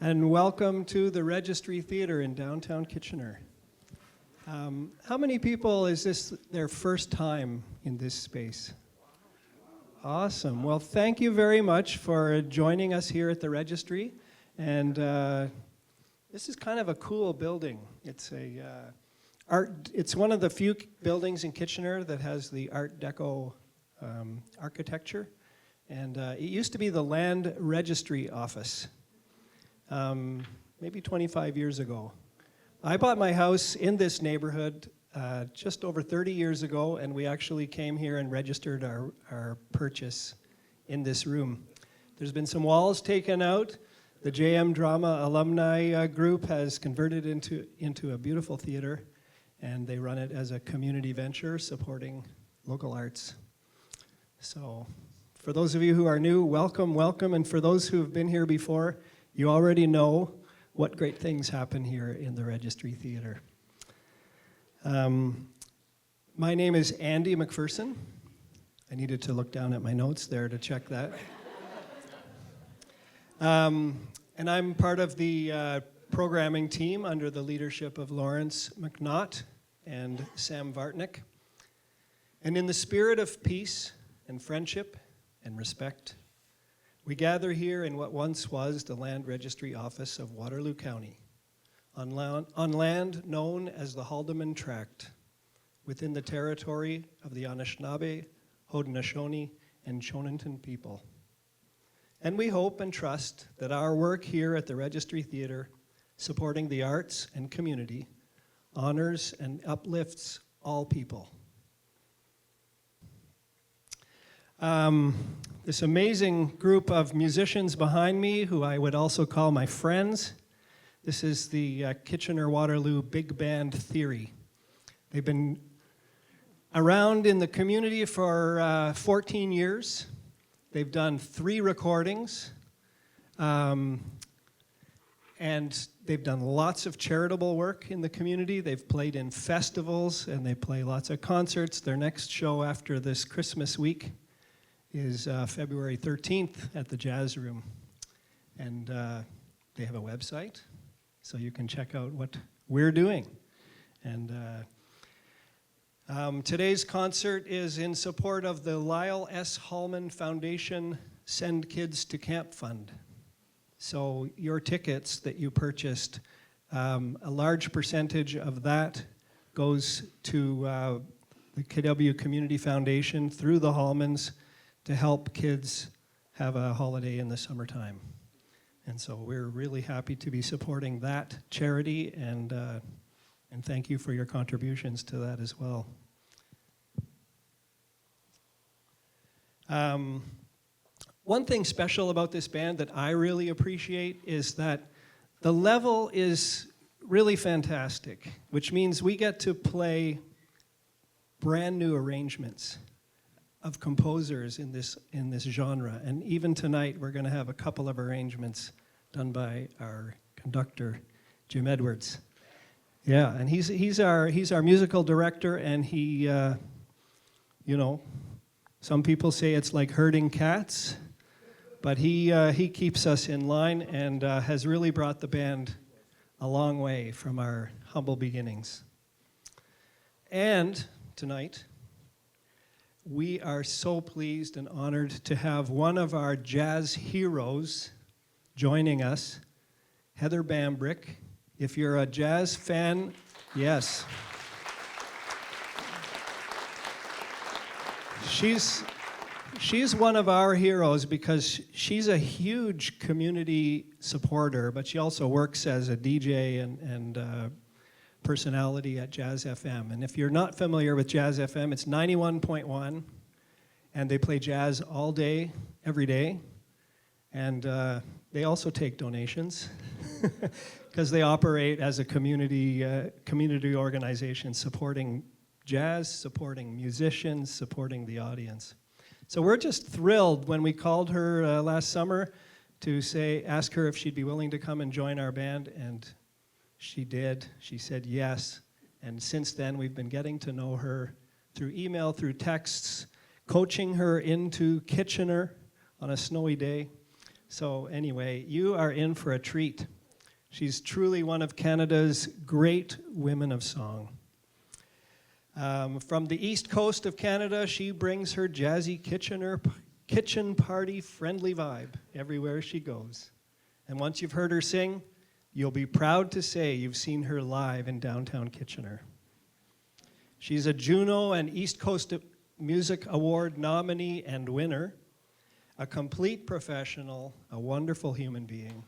And welcome to the Registry Theatre in downtown Kitchener. How many people is this their first time in this space? Awesome. Well, thank you very much for joining us here at the Registry. And this is kind of a cool building. It's it's one of the few buildings in Kitchener that has the Art Deco architecture. And it used to be the Land Registry Office, maybe 25 years ago. I bought my house in this neighborhood just over 30 years ago, and we actually came here and registered our purchase in this room. There's been some walls taken out. The JM Drama alumni group has converted into a beautiful theater, and they run it as a community venture supporting local arts. So for those of you who are new, welcome, welcome. And for those who have been here before, you already know what great things happen here in the Registry Theatre. My name is Andy McPherson. I needed to look down at my notes there to check that. And I'm part of the programming team under the leadership of Lawrence McNaught and Sam Vartnick. And in the spirit of peace and friendship and respect, we gather here in what once was the Land Registry Office of Waterloo County, on land known as the Haldimand Tract, within the territory of the Anishinaabe, Haudenosaunee, and Shonenton people. And we hope and trust that our work here at the Registry Theatre, supporting the arts and community, honors and uplifts all people. This amazing group of musicians behind me, who I would also call my friends. This is the Kitchener-Waterloo Big Band Theory. They've been around in the community for 14 years. They've done 3 recordings, and they've done lots of charitable work in the community. They've played in festivals, and they play lots of concerts. Their next show after this Christmas week is February 13th at the Jazz Room. And they have a website, so you can check out what we're doing. And today's concert is in support of the Lyle S. Hallman Foundation Send Kids to Camp Fund. So your tickets that you purchased, a large percentage of that goes to the KW Community Foundation through the Hallmans to help kids have a holiday in the summertime. And so we're really happy to be supporting that charity, and thank you for your contributions to that as well. One thing special about this band that I really appreciate is that the level is really fantastic, which means we get to play brand new arrangements of composers in this genre. And even tonight, we're going to have a couple of arrangements done by our conductor, Jim Edwards. Yeah, and he's our musical director, and he, you know, some people say it's like herding cats, but he keeps us in line and has really brought the band a long way from our humble beginnings. And tonight, we are so pleased and honored to have one of our jazz heroes joining us, Heather Bambrick. If you're a jazz fan, yes. She's one of our heroes because she's a huge community supporter, but she also works as a DJ and personality at Jazz FM. And if you're not familiar with Jazz FM, it's 91.1, and they play jazz all day, every day. And they also take donations because they operate as a community organization supporting jazz, supporting musicians, supporting the audience. So we're just thrilled when we called her last summer to ask her if she'd be willing to come and join our band, and she did. She said yes, and since then we've been getting to know her through email, through texts, coaching her into Kitchener on a snowy day, So anyway, you are in for a treat. She's truly one of Canada's great women of song. From the east coast of Canada, she brings her jazzy kitchen party friendly vibe everywhere she goes. And once you've heard her sing, you'll be proud to say you've seen her live in downtown Kitchener. She's a Juno and East Coast Music Award nominee and winner, a complete professional, a wonderful human being.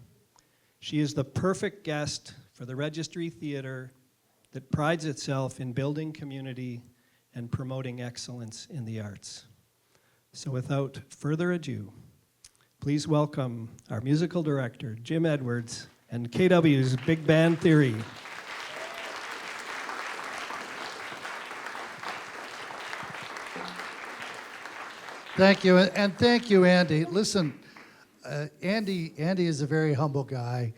She is the perfect guest for the Registry Theatre that prides itself in building community and promoting excellence in the arts. So without further ado, please welcome our musical director, Jim Edwards, and KW's Big Band Theory. Thank you, and thank you, Andy. Listen, Andy is a very humble guy,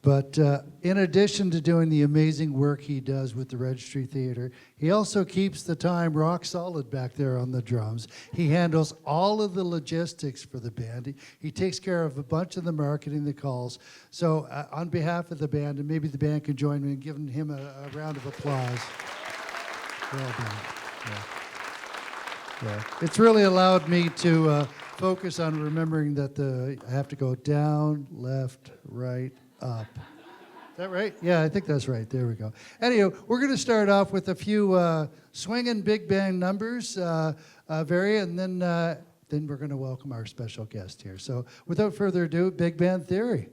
but in addition to doing the amazing work he does with the Registry Theatre, he also keeps the time rock solid back there on the drums. He handles all of the logistics for the band. He takes care of a bunch of the marketing, the calls. So on behalf of the band, and maybe the band can join me in giving him a round of applause. Well done. Yeah. It's really allowed me to focus on remembering that I have to go down, left, right, up. Is that right? Yeah, I think that's right. There we go. Anyway, we're going to start off with a few swinging big band numbers, and then we're going to welcome our special guest here. So without further ado, Big Band Theory.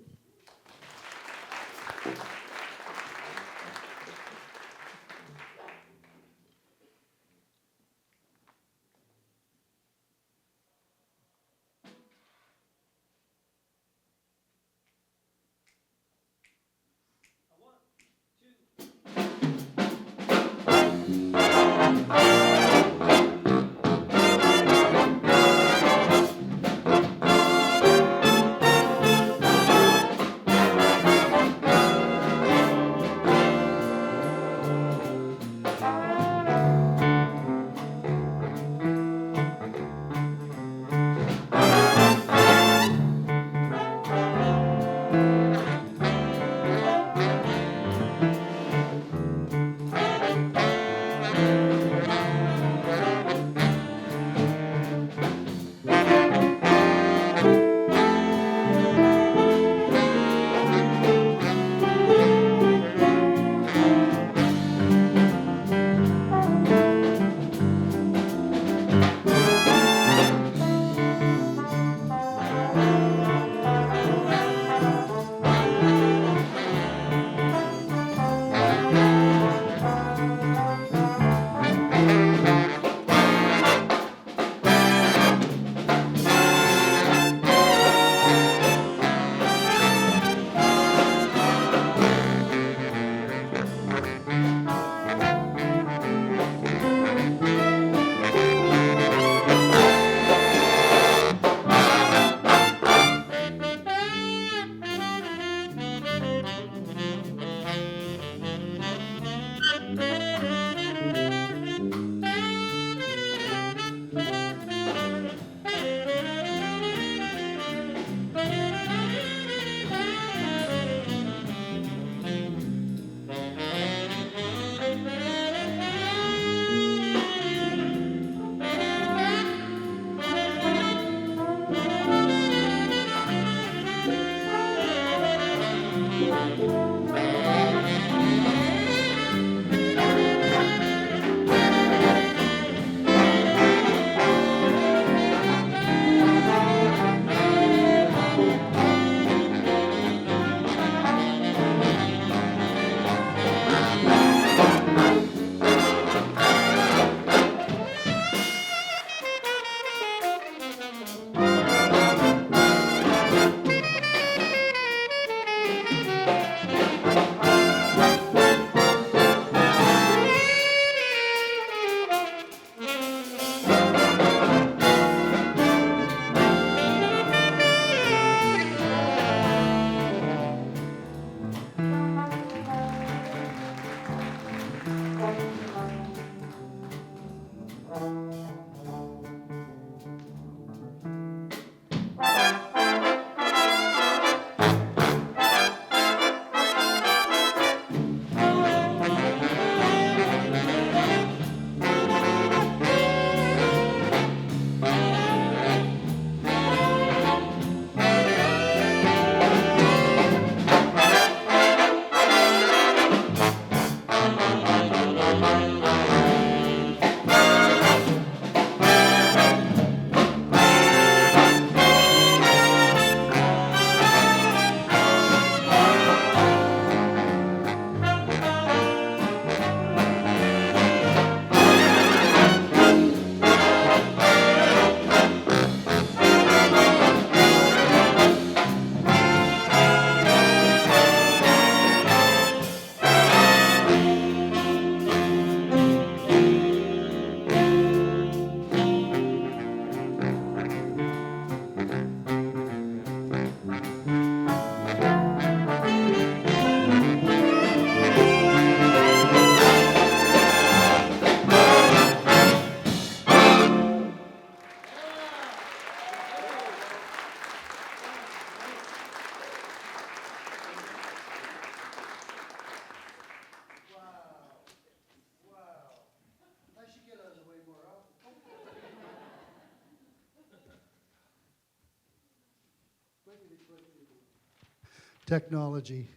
technology.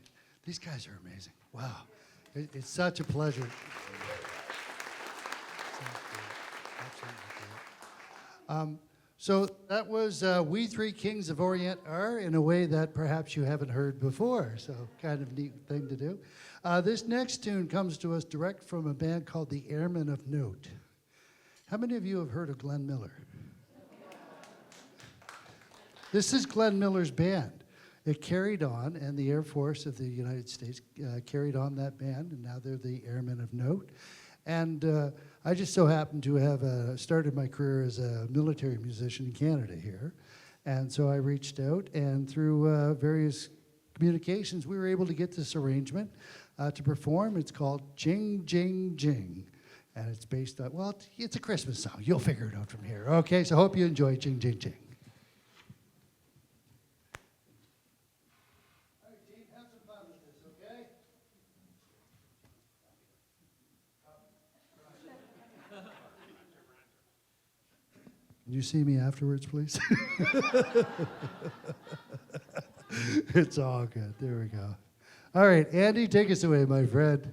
These guys are amazing. Wow. It's such a pleasure. So that was We Three Kings of Orient Are in a way that perhaps you haven't heard before. So kind of neat thing to do. This next tune comes to us direct from a band called the Airmen of Note. How many of you have heard of Glenn Miller? This is Glenn Miller's band. It carried on, and the Air Force of the United States carried on that band, and now they're the Airmen of Note. And I just so happened to have started my career as a military musician in Canada here. And so I reached out, and through various communications, we were able to get this arrangement to perform. It's called Jing, Jing, Jing. And it's based on, well, it's a Christmas song. You'll figure it out from here. Okay, so hope you enjoy Jing, Jing, Jing. All right, team, have some fun with this, okay? Can you see me afterwards, please? It's all good. There we go. All right, Andy, take us away, my friend.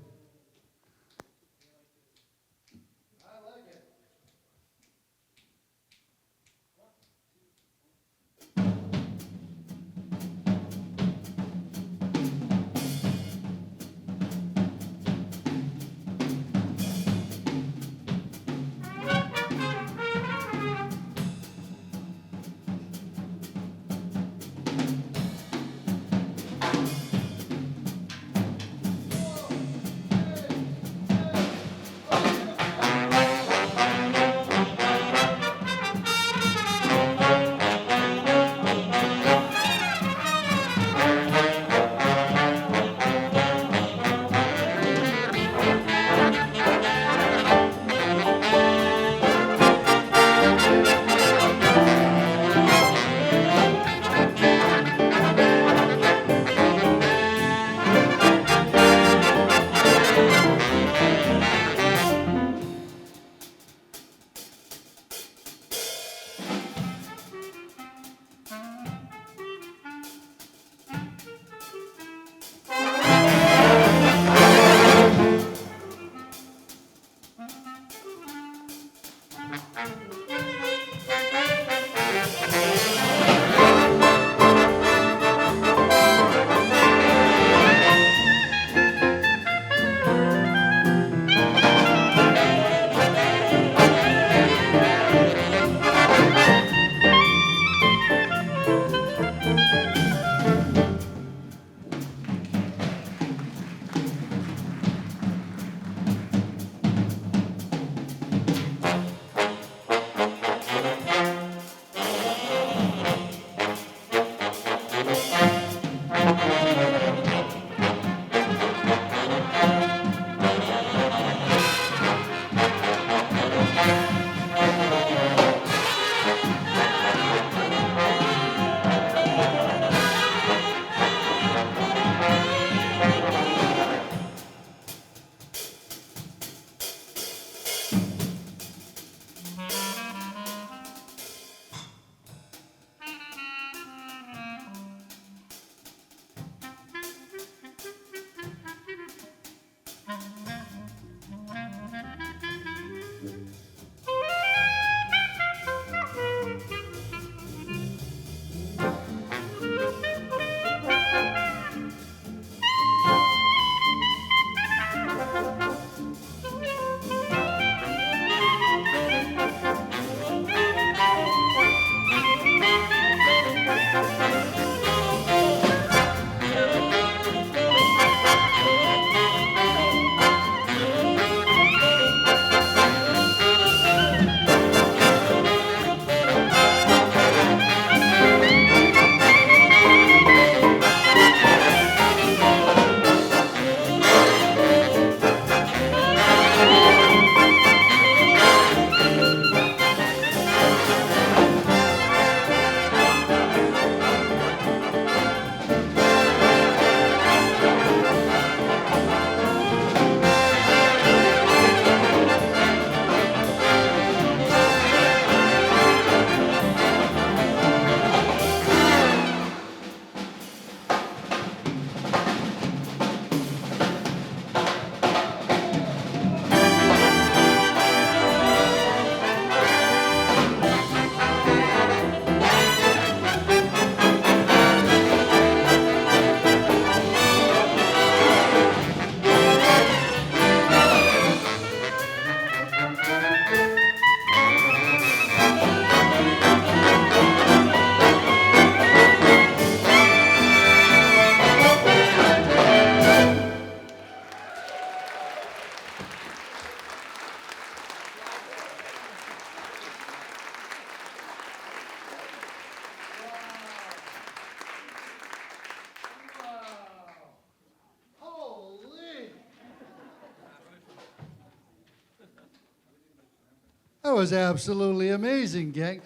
was absolutely amazing, gang.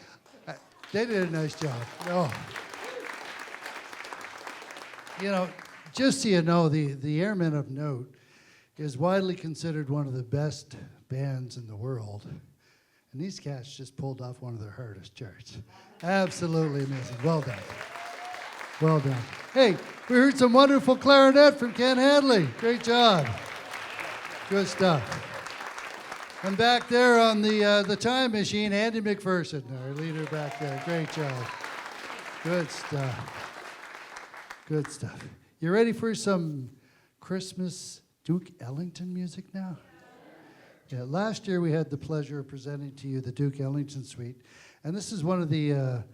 They did a nice job. Oh. You know, just so you know, the Airmen of Note is widely considered one of the best bands in the world. And these cats just pulled off one of their hardest charts. Absolutely amazing. Well done. Well done. Hey, we heard some wonderful clarinet from Ken Hadley. Great job. Good stuff. And back there on the time machine, Andy McPherson, our leader back there. Great job. Good stuff. Good stuff. You ready for some Christmas Duke Ellington music now? Yeah, last year we had the pleasure of presenting to you the Duke Ellington Suite, and this is one of the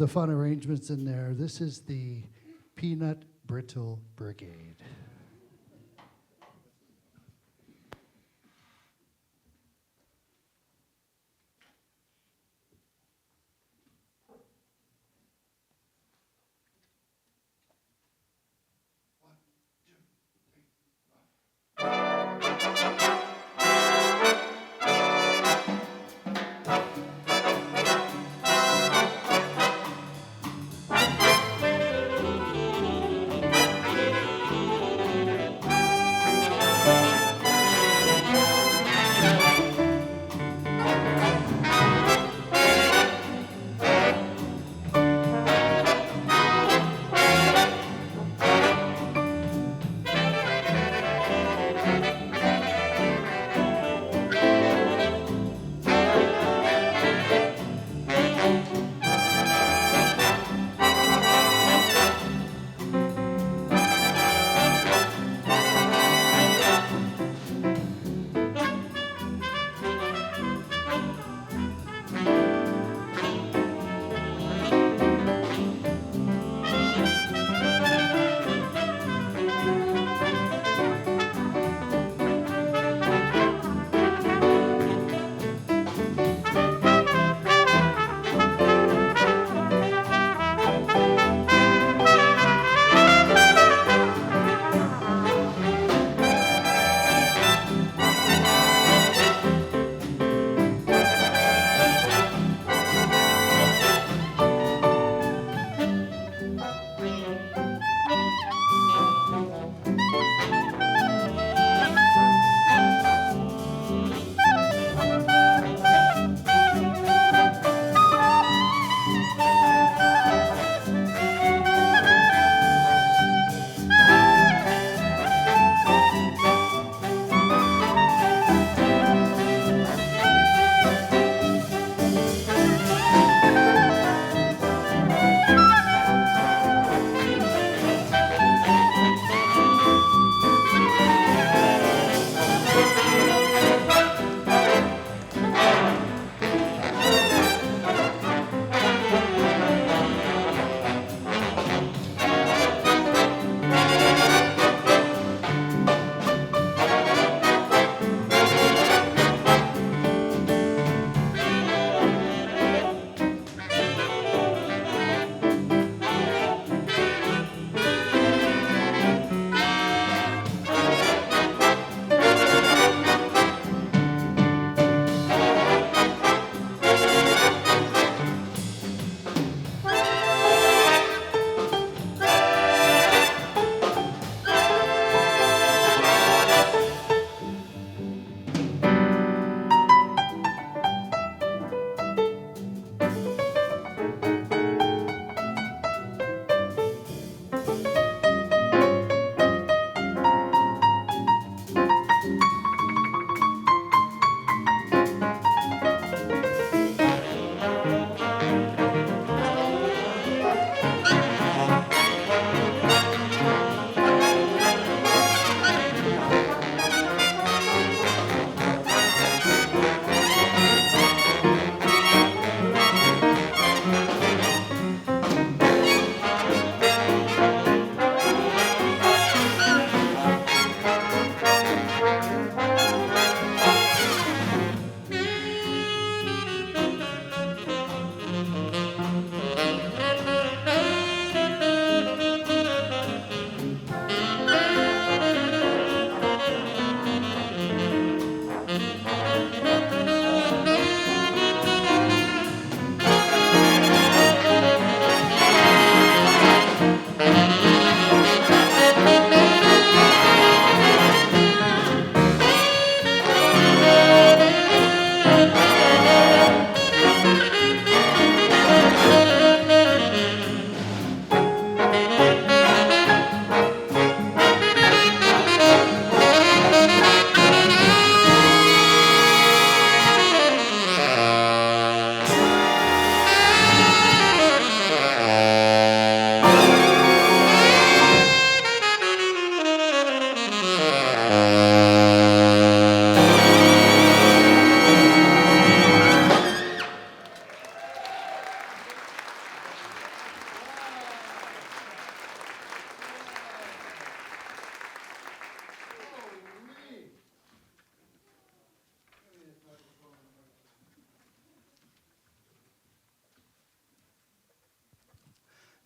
fun arrangements in there. This is the Peanut Brittle Brigade.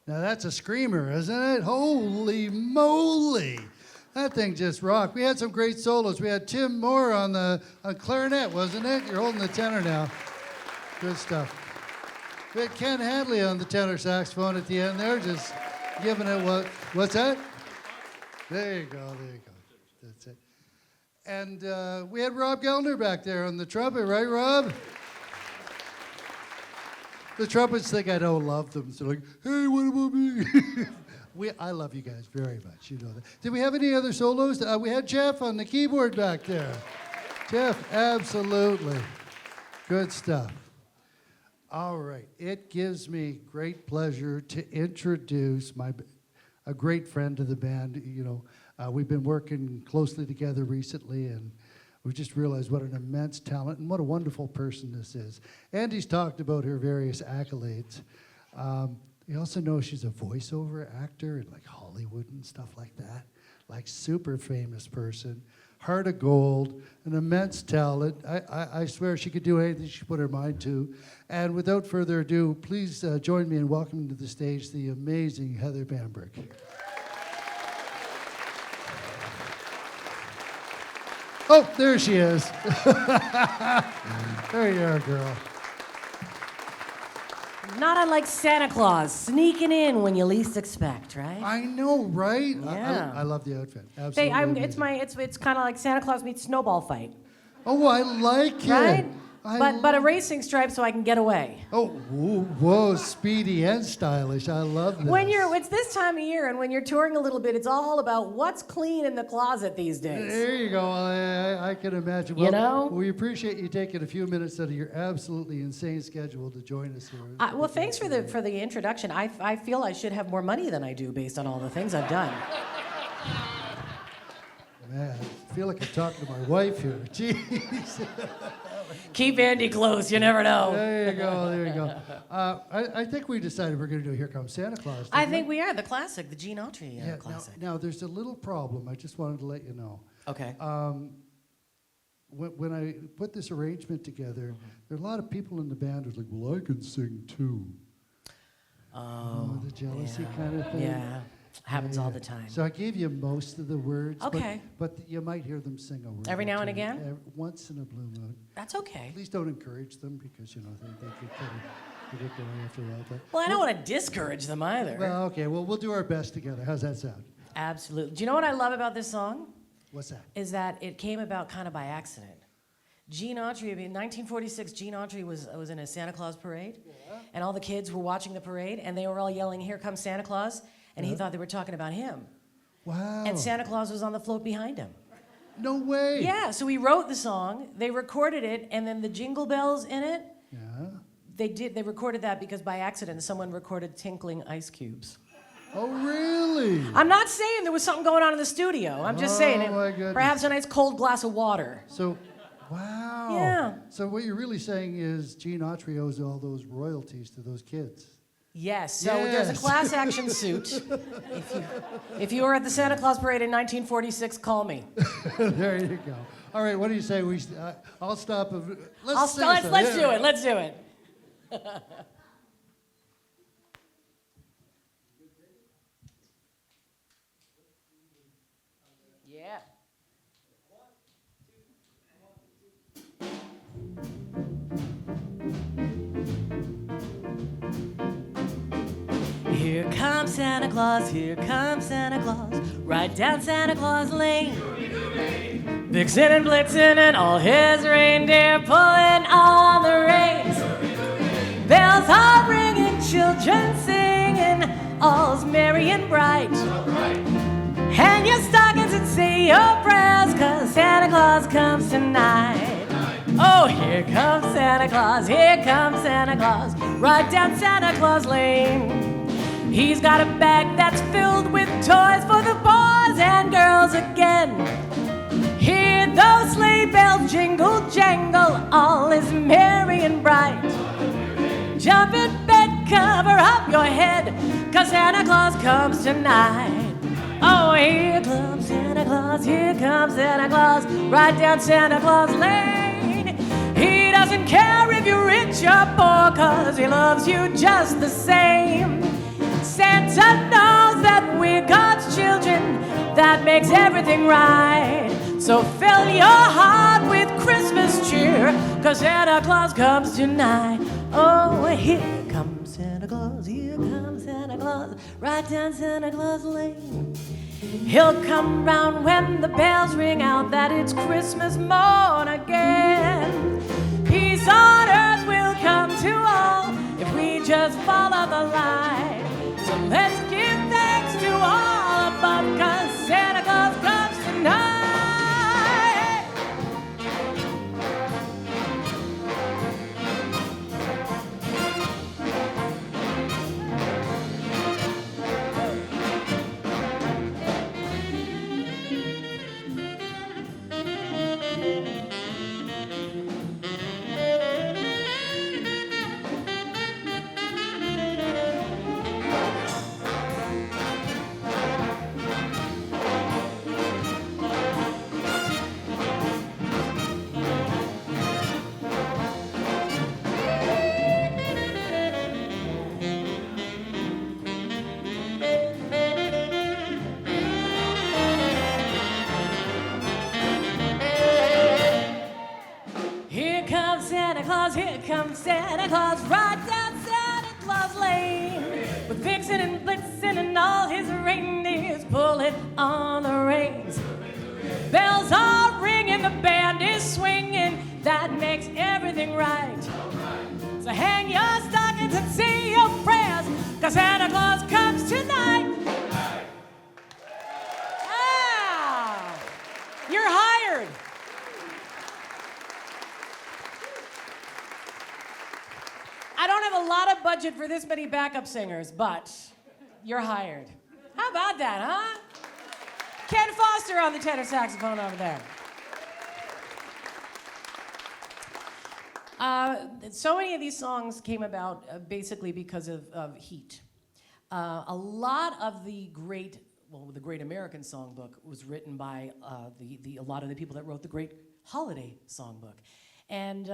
Now that's a screamer, isn't it? Holy moly. That thing just rocked. We had some great solos. We had Tim Moore on clarinet, wasn't it? You're holding the tenor now. Good stuff. We had Ken Hadley on the tenor saxophone at the end there, just giving it what's that? There you go, there you go. That's it. And we had Rob Gelner back there on the trumpet, right, Rob? The trumpets think I don't love them, so like, hey, what about me? I love you guys very much, you know that. Did we have any other solos? We had Jeff on the keyboard back there. Jeff, absolutely. Good stuff. All right, it gives me great pleasure to introduce a great friend of the band. You know, we've been working closely together recently, and we just realized what an immense talent and what a wonderful person this is. Andy's talked about her various accolades. You also know she's a voiceover actor in like Hollywood and stuff like that. Like super famous person, heart of gold, an immense talent. I swear she could do anything she put her mind to. And without further ado, please join me in welcoming to the stage the amazing Heather Bamberg. Oh, there she is. There you are, girl. Not unlike Santa Claus, sneaking in when you least expect, right? I know, right? Yeah. I love the outfit. Absolutely. It's kind of like Santa Claus meets snowball fight, Oh, I like it. right? But a racing stripe so I can get away. Oh, whoa, speedy and stylish. I love this. It's this time of year, and when you're touring a little bit, it's all about what's clean in the closet these days. There you go. I can imagine. You know? We appreciate you taking a few minutes out of your absolutely insane schedule to join us here. Well, thanks for the introduction. I feel I should have more money than I do based on all the things I've done. Man, I feel like I'm talking to my wife here. Jeez. Keep Andy close. You never know. There you go. I think we decided we're going to do Here Comes Santa Claus. I think we are the classic, the Gene Autry classic. Now, there's a little problem. I just wanted to let you know. Okay. When I put this arrangement together, there are a lot of people in the band who's like, well, I can sing too. Oh, the jealousy yeah. kind of thing. Yeah, happens all the time. So I gave you most of the words. Okay. But you might hear them sing a word. Every or now and two. again? Once in a blue moon. That's okay. Please don't encourage them because, you know, they get going after a while. But Well, I don't want to discourage them either. well, okay. Well, we'll do our best together. How's that sound? Absolutely. Do you know what I love about this song? What's that? Is that it came about kind of by accident. Gene Autry, in 1946, Gene Autry was in a Santa Claus parade, and all the kids were watching the parade, and they were all yelling, "Here comes Santa Claus," and he thought they were talking about him. Wow. And Santa Claus was on the float behind him. No way. Yeah, so he wrote the song, they recorded it, and then the jingle bells in it, Yeah. they recorded that because by accident someone recorded tinkling ice cubes. Oh, really? I'm not saying there was something going on in the studio. I'm just saying Oh, my goodness. perhaps a nice cold glass of water. So, wow. Yeah. So what you're really saying is Gene Autry owes all those royalties to those kids. Yes, so there's a class action suit. If you were at the Santa Claus parade in 1946, call me. There you go. All right, what do you say? I'll stop. Let's do it. Let's do it. Yeah. Here comes Santa Claus, here comes Santa Claus, right down Santa Claus Lane. Vixen and Blitzen and all his reindeer pulling on the reins. Bells are ringing, children singing, all's merry and bright. Hang your stockings and say your prayers, 'cause Santa Claus comes tonight. Oh, here comes Santa Claus, here comes Santa Claus, right down Santa Claus Lane. He's got a bag that's filled with toys for the boys and girls again. sleigh bells jingle jangle, all is merry and bright. Jump in bed, cover up your head, 'cause Santa Claus comes tonight. Oh, here comes Santa Claus, here comes Santa Claus, right down Santa Claus Lane. He doesn't care if you're rich or poor, 'cause he loves you just the same. Santa knows that we're God's children, that makes everything right. So fill your heart with Christmas cheer, 'cause Santa Claus comes tonight. Oh, here comes Santa Claus, here comes Santa Claus, right down Santa Claus Lane. He'll come round when the bells ring out that it's Christmas morn again. Peace on earth will come to all if we just follow the line. So let's give thanks to all above, 'cause Santa Claus comes tonight. Here comes Santa Claus, right down Santa Claus Lane, with Vixen and Blitzen and all his reindeers pulling on the reins. Bells are ringing, the band is swinging, that makes everything right. So hang your stockings and say your prayers, 'cause Santa Claus comes tonight. Ah, you're hired. I don't have a lot of budget for this many backup singers, but you're hired. How about that, huh? Ken Foster on the tenor saxophone over there. So many of these songs came about basically because of heat. A lot of the great American songbook was written by a lot of the people that wrote the great holiday songbook. And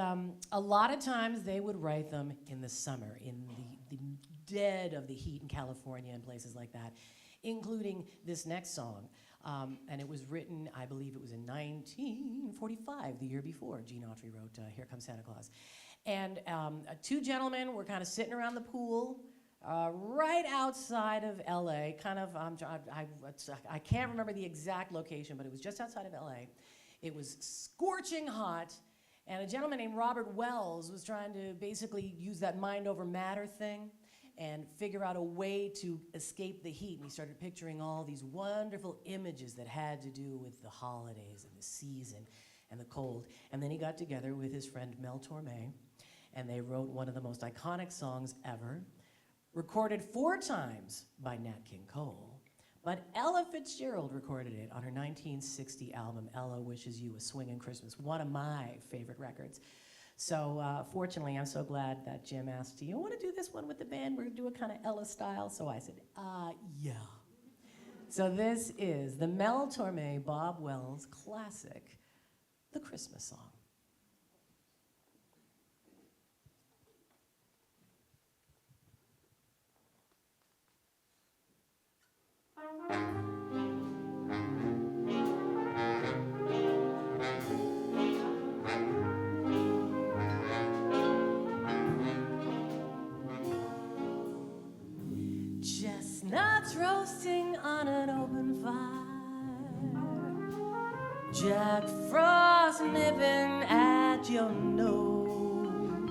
a lot of times they would write them in the summer, in the dead of the heat in California and places like that, including this next song. And it was written, I believe it was in 1945, the year before Gene Autry wrote Here Comes Santa Claus. And two gentlemen were kind of sitting around the pool right outside of LA, kind of, I can't remember the exact location, but it was just outside of LA. It was scorching hot. And a gentleman named Robert Wells was trying to basically use that mind over matter thing and figure out a way to escape the heat. And he started picturing all these wonderful images that had to do with the holidays and the season and the cold. And then he got together with his friend Mel Torme, and they wrote one of the most iconic songs ever, recorded 4 times by Nat King Cole. But Ella Fitzgerald recorded it on her 1960 album, Ella Wishes You a Swingin' Christmas, one of my favorite records. So fortunately, I'm so glad that Jim asked, do you want to do this one with the band? We're going to do it kind of Ella style. So I said, yeah. So this is the Mel Torme, Bob Wells classic, The Christmas Song. Chestnuts roasting on an open fire, Jack Frost nipping at your nose,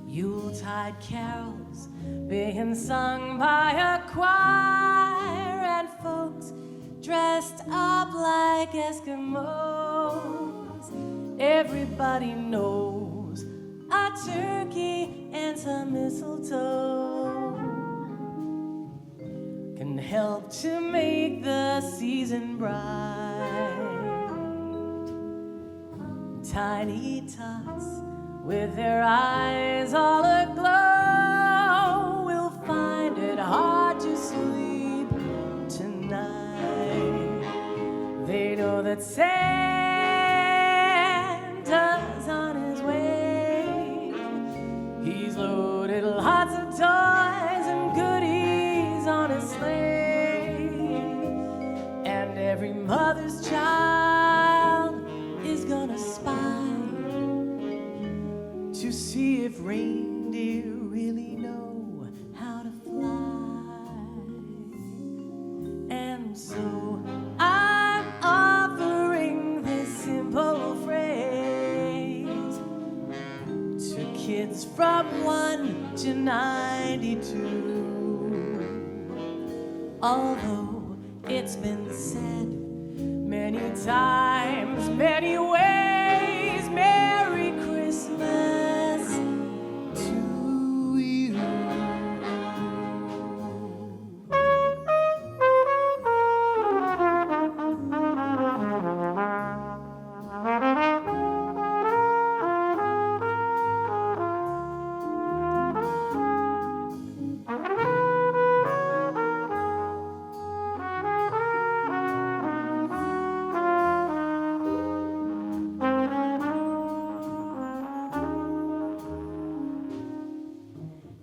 Yuletide carols being sung by a choir, and folks dressed up like Eskimos. Everybody knows a turkey and some mistletoe can help to make the season bright. tiny tots with their eyes all aglow will find it hard to sleep tonight. They know that Santa's on his way. He's loaded lots of toys and goodies on his sleigh, and every mother's child is gonna spy to see if reindeer really know how to fly. And so I'm offering this simple phrase to kids from 1 to 92. Although it's been said many times, many ways, Merry Christmas to you.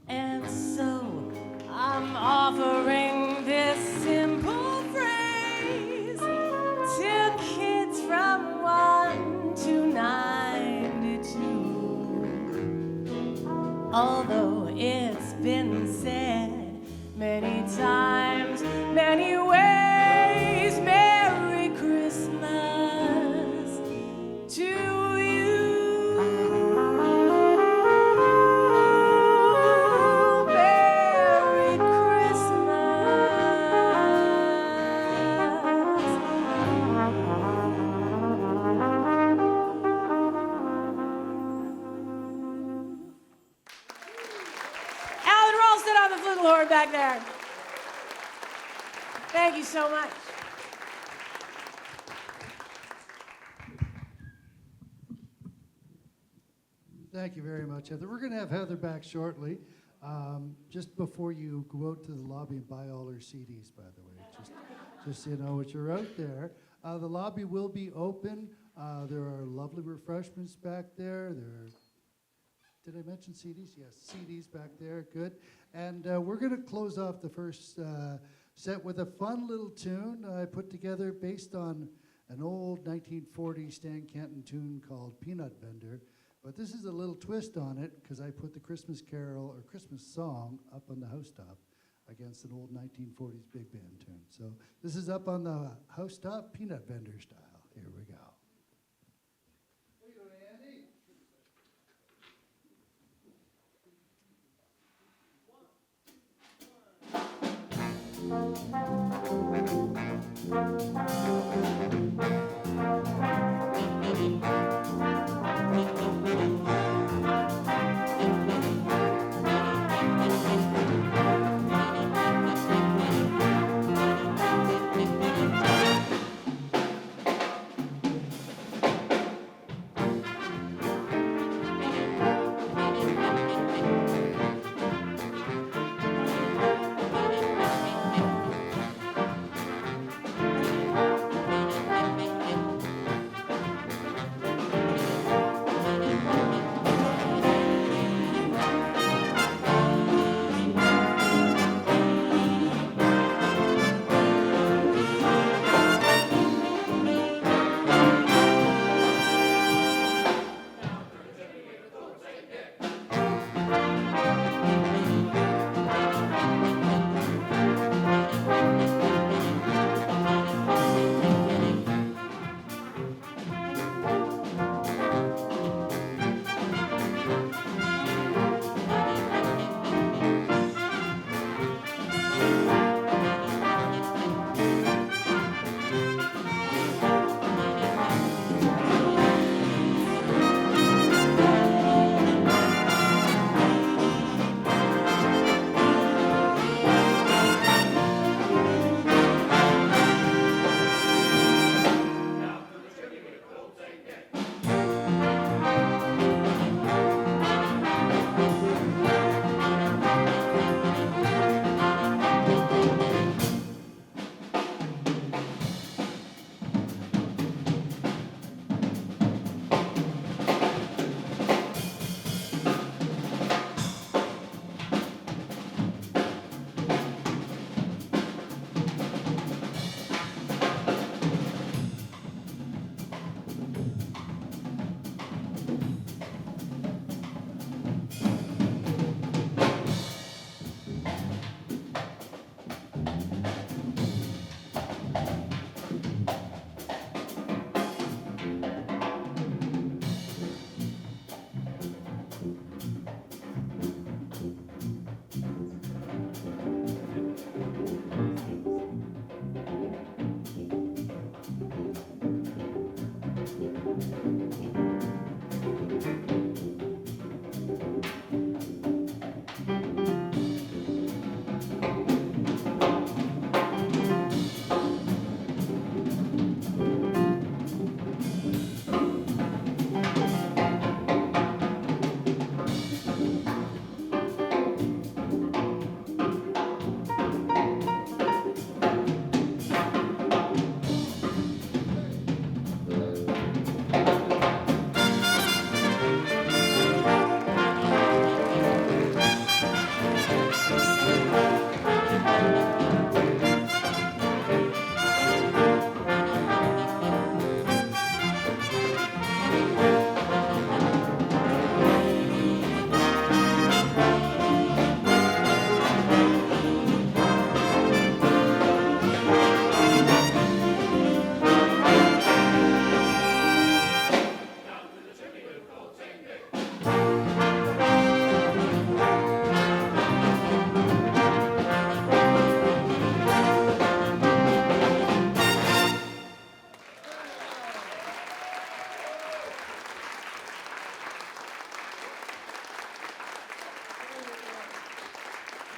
And so I'm offering this simple phrase to kids from 1 to 92. Although it's been said many times, many ways, Merry Christmas to you. Merry Alan Ralston on the flugelhorn back there. Thank you so much. Thank you very much, Heather. We're going to have Heather back shortly. Just before you go out to the lobby and buy all her CDs, by the way, just so you know what you're out there. The lobby will be open. There are lovely refreshments back there. Did I mention CDs? Yes, CDs back there, good. And we're going to close off the first set with a fun little tune I put together based on an old 1940s Stan Kenton tune called Peanut Vendor. But this is a little twist on it because I put the Christmas carol or Christmas song up on the housetop against an old 1940s big band tune. So this is up on the housetop, Peanut Vendor style. Here we go. Here you go, Andy.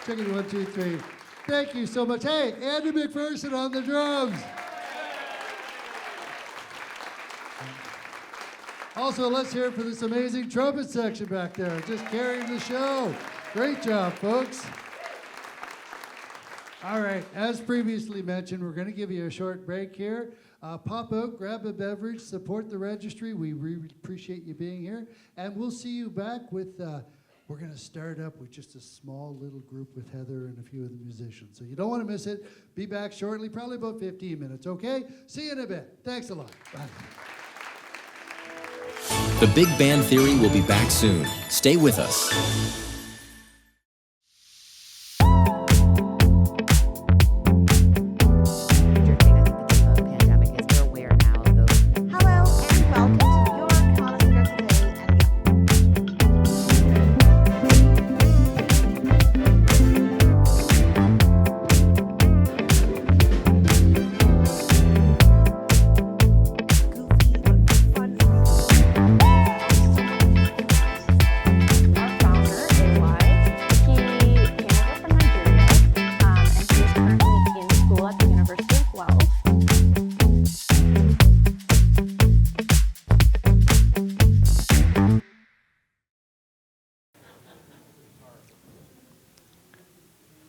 Chicken 1, 2, 3. Thank you so much. Hey, Andy McPherson on the drums. Also, let's hear it for this amazing trumpet section back there, just carrying the show. Great job, folks. All right, as previously mentioned, we're going to give you a short break here. Pop out, grab a beverage, support the registry. We really appreciate you being here. And we'll see you back with, we're going to start up with just a small little group with Heather and a few of the musicians. So you don't want to miss it. Be back shortly, probably about 15 minutes, okay? See you in a bit. Thanks a lot. Bye. The Big Band Theory will be back soon. Stay with us. Major thing I think that's about the pandemic is we're aware now of those. Hello and welcome to your Conestoga Today and our founder, AY, he came over from Nigeria, and he is currently in school at the University of Guelph.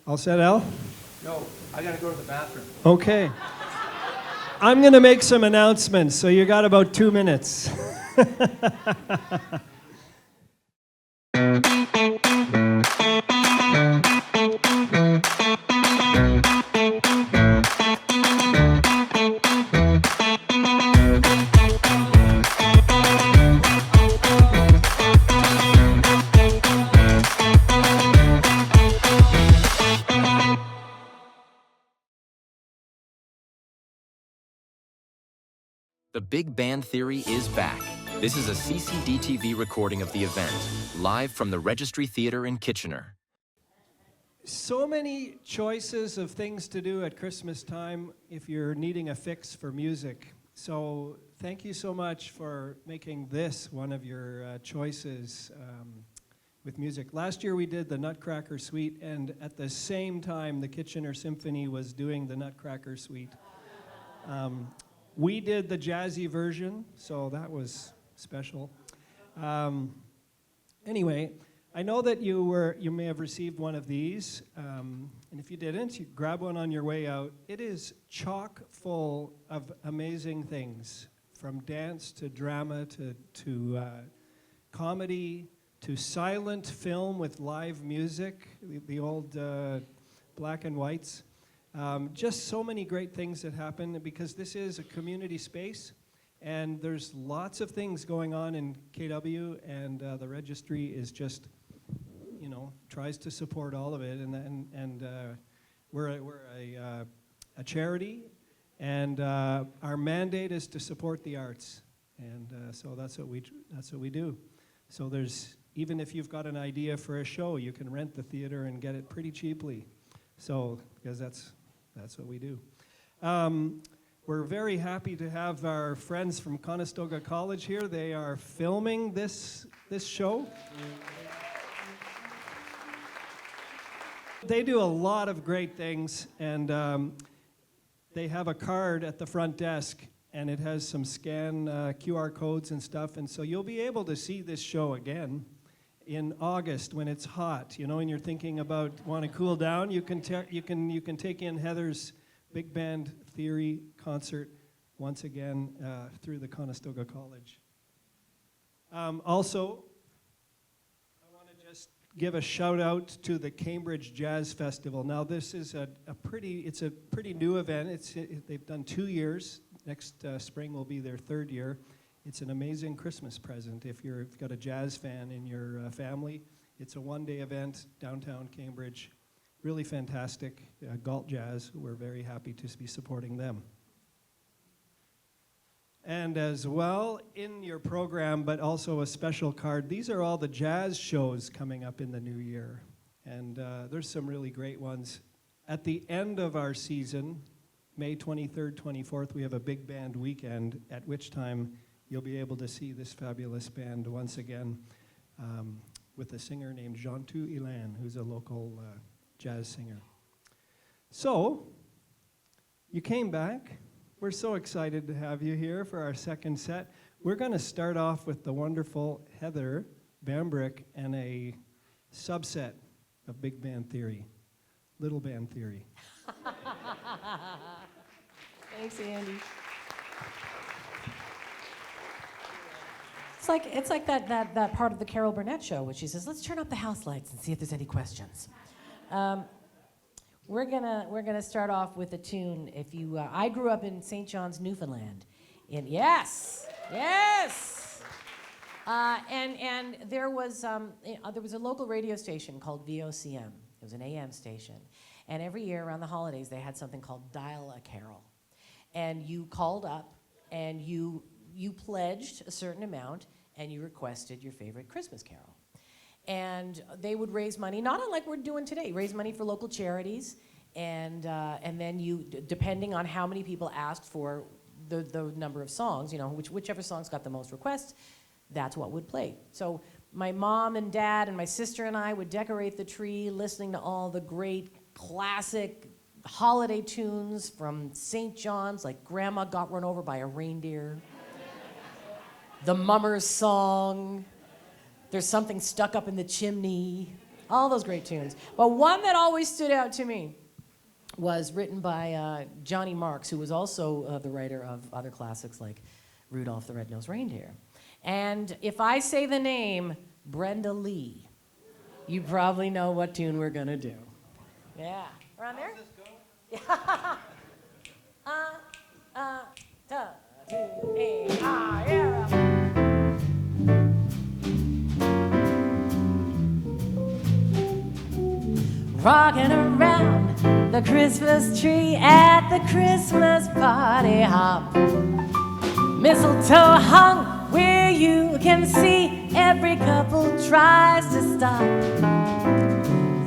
All set, Al? No, I gotta go to the bathroom. Okay. I'm going to make some announcements, so you got about 2 minutes. The Big Band Theory is back. This is a CCDTV recording of the event, live from the Registry Theatre in Kitchener. So many choices of things to do at Christmas time if you're needing a fix for music. So thank you so much for making this one of your choices with music. Last year we did the Nutcracker Suite, and at the same time the Kitchener Symphony was doing the Nutcracker Suite. We did the jazzy version, so that was special. Anyway, I know that you may have received one of these, and if you didn't, you grab one on your way out. It is chock full of amazing things, from dance to drama to comedy to silent film with live music, the old black and whites. Just so many great things that happen because this is a community space, and there's lots of things going on in KW, and the registry is just, tries to support all of it, and we're a charity, and our mandate is to support the arts, and so that's what we do. So even if you've got an idea for a show, you can rent the theater and get it pretty cheaply. So because that's what we do. We're very happy to have our friends from Conestoga College here. They are filming this show. They do a lot of great things, and they have a card at the front desk, and it has some scan QR codes and stuff, and so you'll be able to see this show again in August when it's hot, and you're thinking about want to cool down. You can take in Heather's Big Band Theory concert once again through the Conestoga College. Also, I want to just give a shout out to the Cambridge Jazz Festival. Now this is a pretty new event. They've done 2 years. Next spring will be their 3rd year. It's an amazing Christmas present if you've got a jazz fan in your family. It's a one-day event, downtown Cambridge. Really fantastic. Galt Jazz, we're very happy to be supporting them. And as well, in your program, but also a special card, these are all the jazz shows coming up in the new year. And there's some really great ones. At the end of our season, May 23rd, 24th, we have a big band weekend, at which time you'll be able to see this fabulous band once again with a singer named Jeantou Ilan, who's a local jazz singer. So, you came back. We're so excited to have you here for our second set. We're going to start off with the wonderful Heather Bambrick and a subset of Big Band Theory, Little Band Theory. Thanks, Andy. It's like that part of the Carol Burnett show when she says, "Let's turn up the house lights and see if there's any questions." We're gonna start off with a tune. If you, I grew up in St. John's, Newfoundland. Yes. And there was a local radio station called VOCM. It was an AM station, and every year around the holidays they had something called Dial a Carol, and you called up and you pledged a certain amount and you requested your favorite Christmas carol. And they would raise money, not unlike we're doing today, raise money for local charities, and then you, depending on how many people asked for the number of songs, whichever songs got the most requests, that's what would play. So my mom and dad and my sister and I would decorate the tree listening to all the great classic holiday tunes from St. John's, like Grandma Got Run Over by a Reindeer, The Mummer's Song, There's Something Stuck Up in the Chimney, all those great tunes. But one that always stood out to me was written by Johnny Marks, who was also the writer of other classics like Rudolph the Red-Nosed Reindeer. And if I say the name Brenda Lee, you probably know what tune we're gonna do. Yeah, around there? Yeah. Yeah. Rocking around the Christmas tree at the Christmas party hop. Mistletoe hung where you can see every couple tries to stop.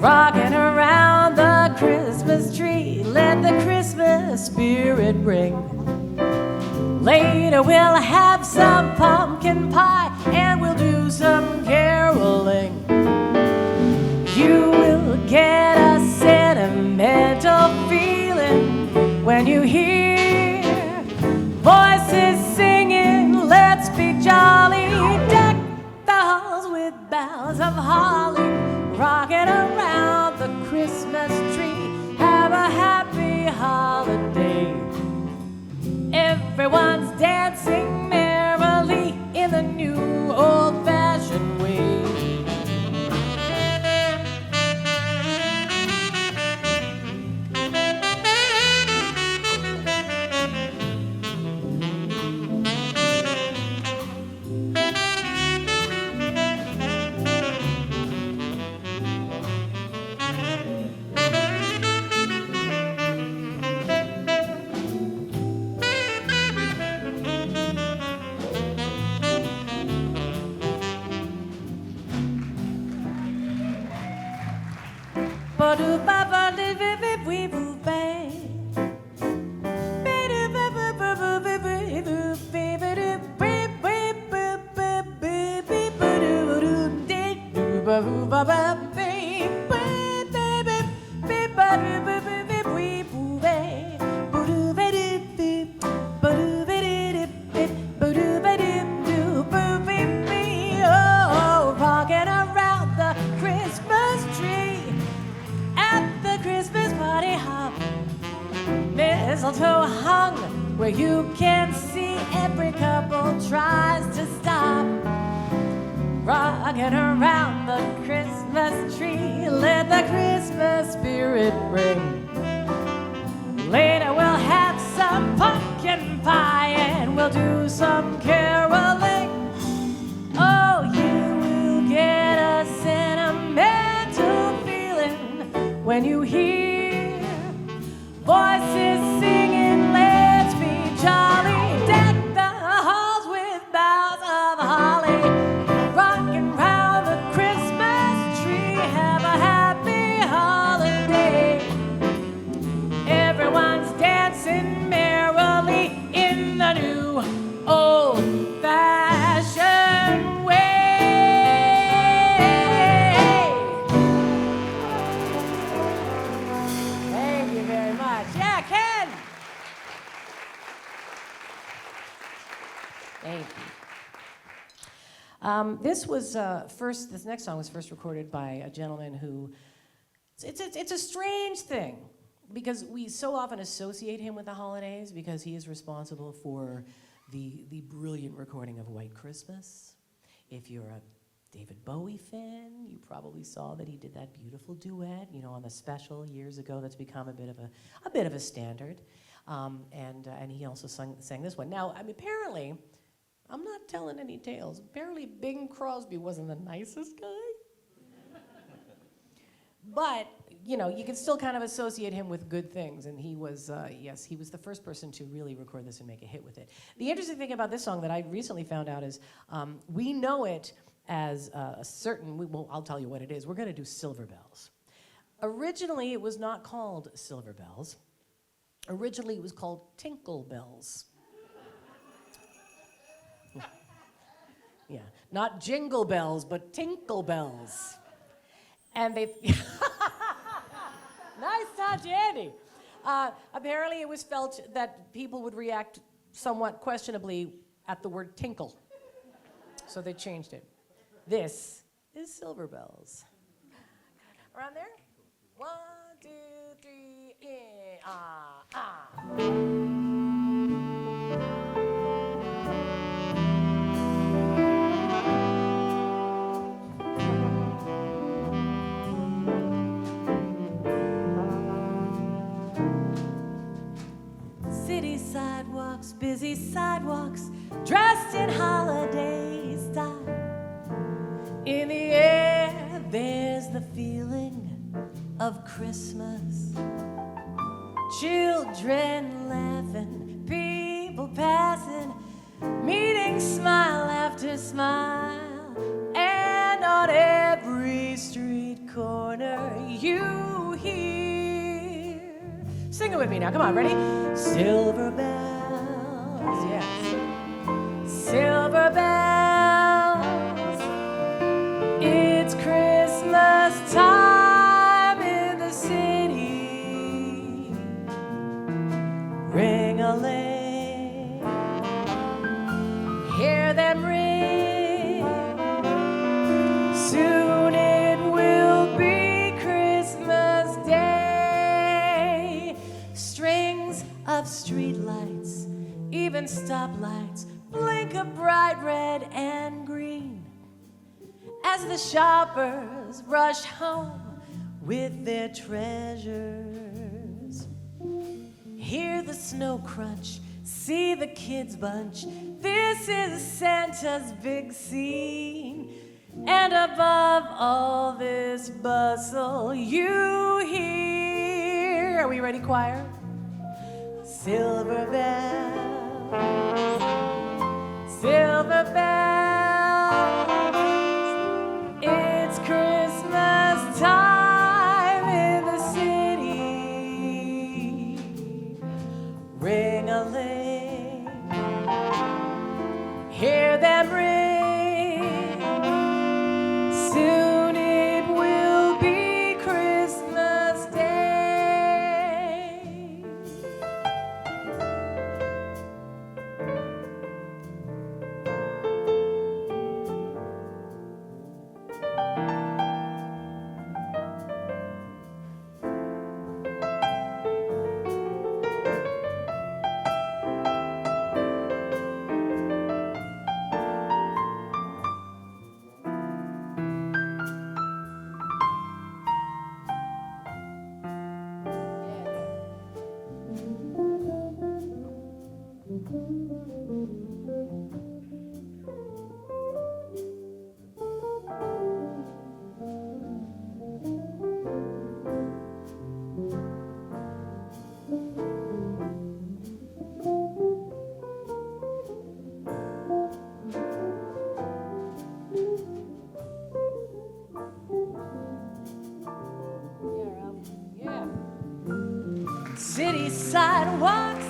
Rocking around the Christmas tree, let the Christmas spirit ring. Later we'll have some pumpkin pie and we'll do some caroling. You will get a sentimental feeling when you hear voices singing, "Let's be jolly." Deck the halls with boughs of holly, rocking around the Christmas tree. Have a happy holiday. Everyone's dancing merrily in the new old-fashioned way. Oh, rocking around the Christmas tree at the Christmas party hop. Mistletoe hung where you can see every couple tries to stop. Rocking around the Christmas tree, let the Christmas spirit ring. Later we'll have some pumpkin pie and we'll do some caroling. Oh, you will get a sentimental feeling when you hear voices singing, "Let's be jolly." Deck the halls with boughs of holly, rocking round the Christmas tree. Have a happy holiday. Everyone's dancing merrily in the new old-fashioned Thank you. This next song was first recorded by a gentleman who, it's a strange thing because we so often associate him with the holidays because he is responsible for the brilliant recording of White Christmas. If you're a David Bowie fan, you probably saw that he did that beautiful duet, on the special years ago. That's become a bit of a standard. And he also sang this one. Now, apparently, I'm not telling any tales. Apparently, Bing Crosby wasn't the nicest guy. But, you can still kind of associate him with good things. And he was, he was the first person to really record this and make a hit with it. The interesting thing about this song that I recently found out is we know it as I'll tell you what it is. We're going to do Silver Bells. Originally, it was not called Silver Bells. Originally, it was called Tinkle Bells. Yeah, not Jingle Bells, but Tinkle Bells. And they... Nice touch, Andy. Apparently, it was felt that people would react somewhat questionably at the word tinkle. So they changed it. This is Silver Bells. Around there? 1, 2, 3, City sidewalks, busy sidewalks, dressed in holiday style. In the air, there's the feeling of Christmas. Children laughing, people passing, meeting smile after smile. And on every street corner you hear. Sing it with me now, come on, ready? Silver bells, yes. Silver bells. It's Christmas time in the city. Ring-a-ling, hear them ring. Soon it will be Christmas Day. Strings of streetlights, even stoplights, blink a bright red and green as the shoppers rush home with their treasures. Hear the snow crunch, see the kids bunch. This is Santa's big scene. And above all this bustle you hear. Are we ready, choir? Silver bells, silver bells. It's Christmas time in the city. Ring-a-ling, hear them ring. Soon it will be Christmas Day. City sidewalks,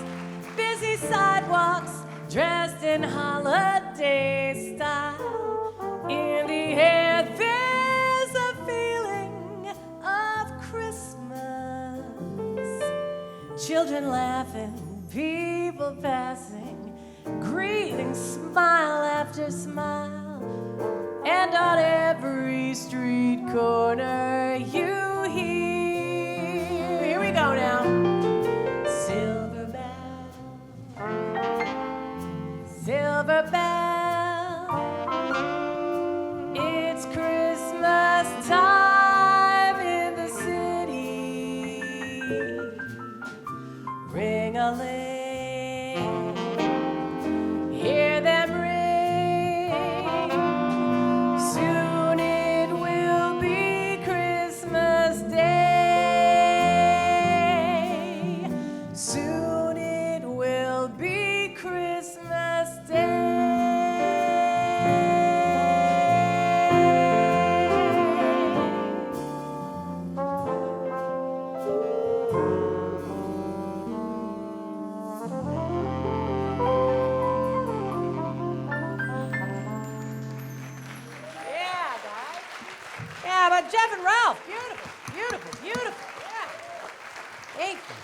busy sidewalks, dressed in holiday style. In the air, there's a feeling of Christmas. Children laughing, people passing, greeting, smile after smile. And on every street corner you hear, here we go now. Silver bell, silver bell, it's Christmas time in the city. Ring-a-ling, hear them ring. Soon it will be Christmas Day. Soon it will be Christmas Day. Yeah, guys. Yeah, but Jeff and Ralph, beautiful, beautiful, beautiful. Yeah. Thank you.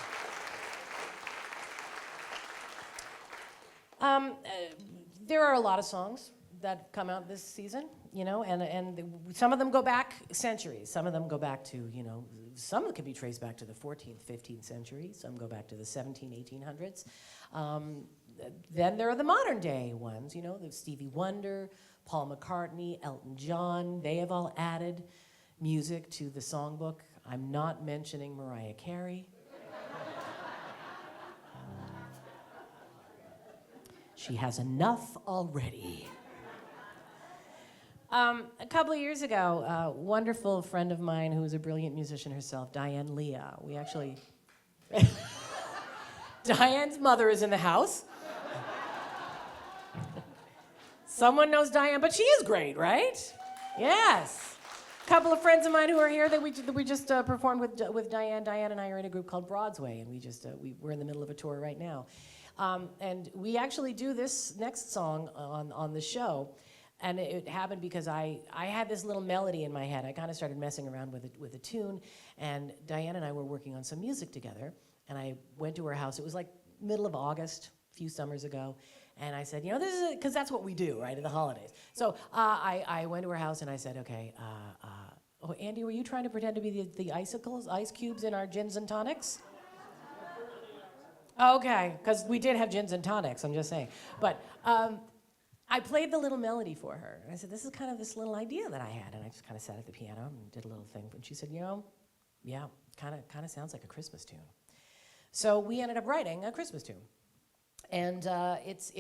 There are a lot of songs that come out this season, you know, and some of them go back centuries. Some of them go back to, you know, some can be traced back to the 14th, 15th century. Some go back to the 1800s. Then there are the modern day ones, you know, there's Stevie Wonder, Paul McCartney, Elton John. They have all added music to the songbook. I'm not mentioning Mariah Carey. She has enough already. A couple of years ago, a wonderful friend of mine who is a brilliant musician herself, Diane Leah, we actually... Diane's mother is in the house. Someone knows Diane, but she is great, right? Yes. A couple of friends of mine who are here that we just performed with Diane. Diane and I are in a group called Broadway, and we're in the middle of a tour right now. And we actually do this next song on the show, and it happened because I had this little melody in my head. I kind of started messing around with a tune, and Diane and I were working on some music together, and I went to her house. It was like middle of August, a few summers ago, and I said, you know, this is because that's what we do, right, at the holidays. So I went to her house, and I said, okay, oh, Andy, were you trying to pretend to be the icicles, ice cubes in our gins and tonics? Okay, because we did have gins and tonics, I'm just saying. But I played the little melody for her. And I said, this is kind of this little idea that I had. And I just kind of sat at the piano and did a little thing. And she said, you know, yeah, kind of sounds like a Christmas tune. So we ended up writing a Christmas tune. And it's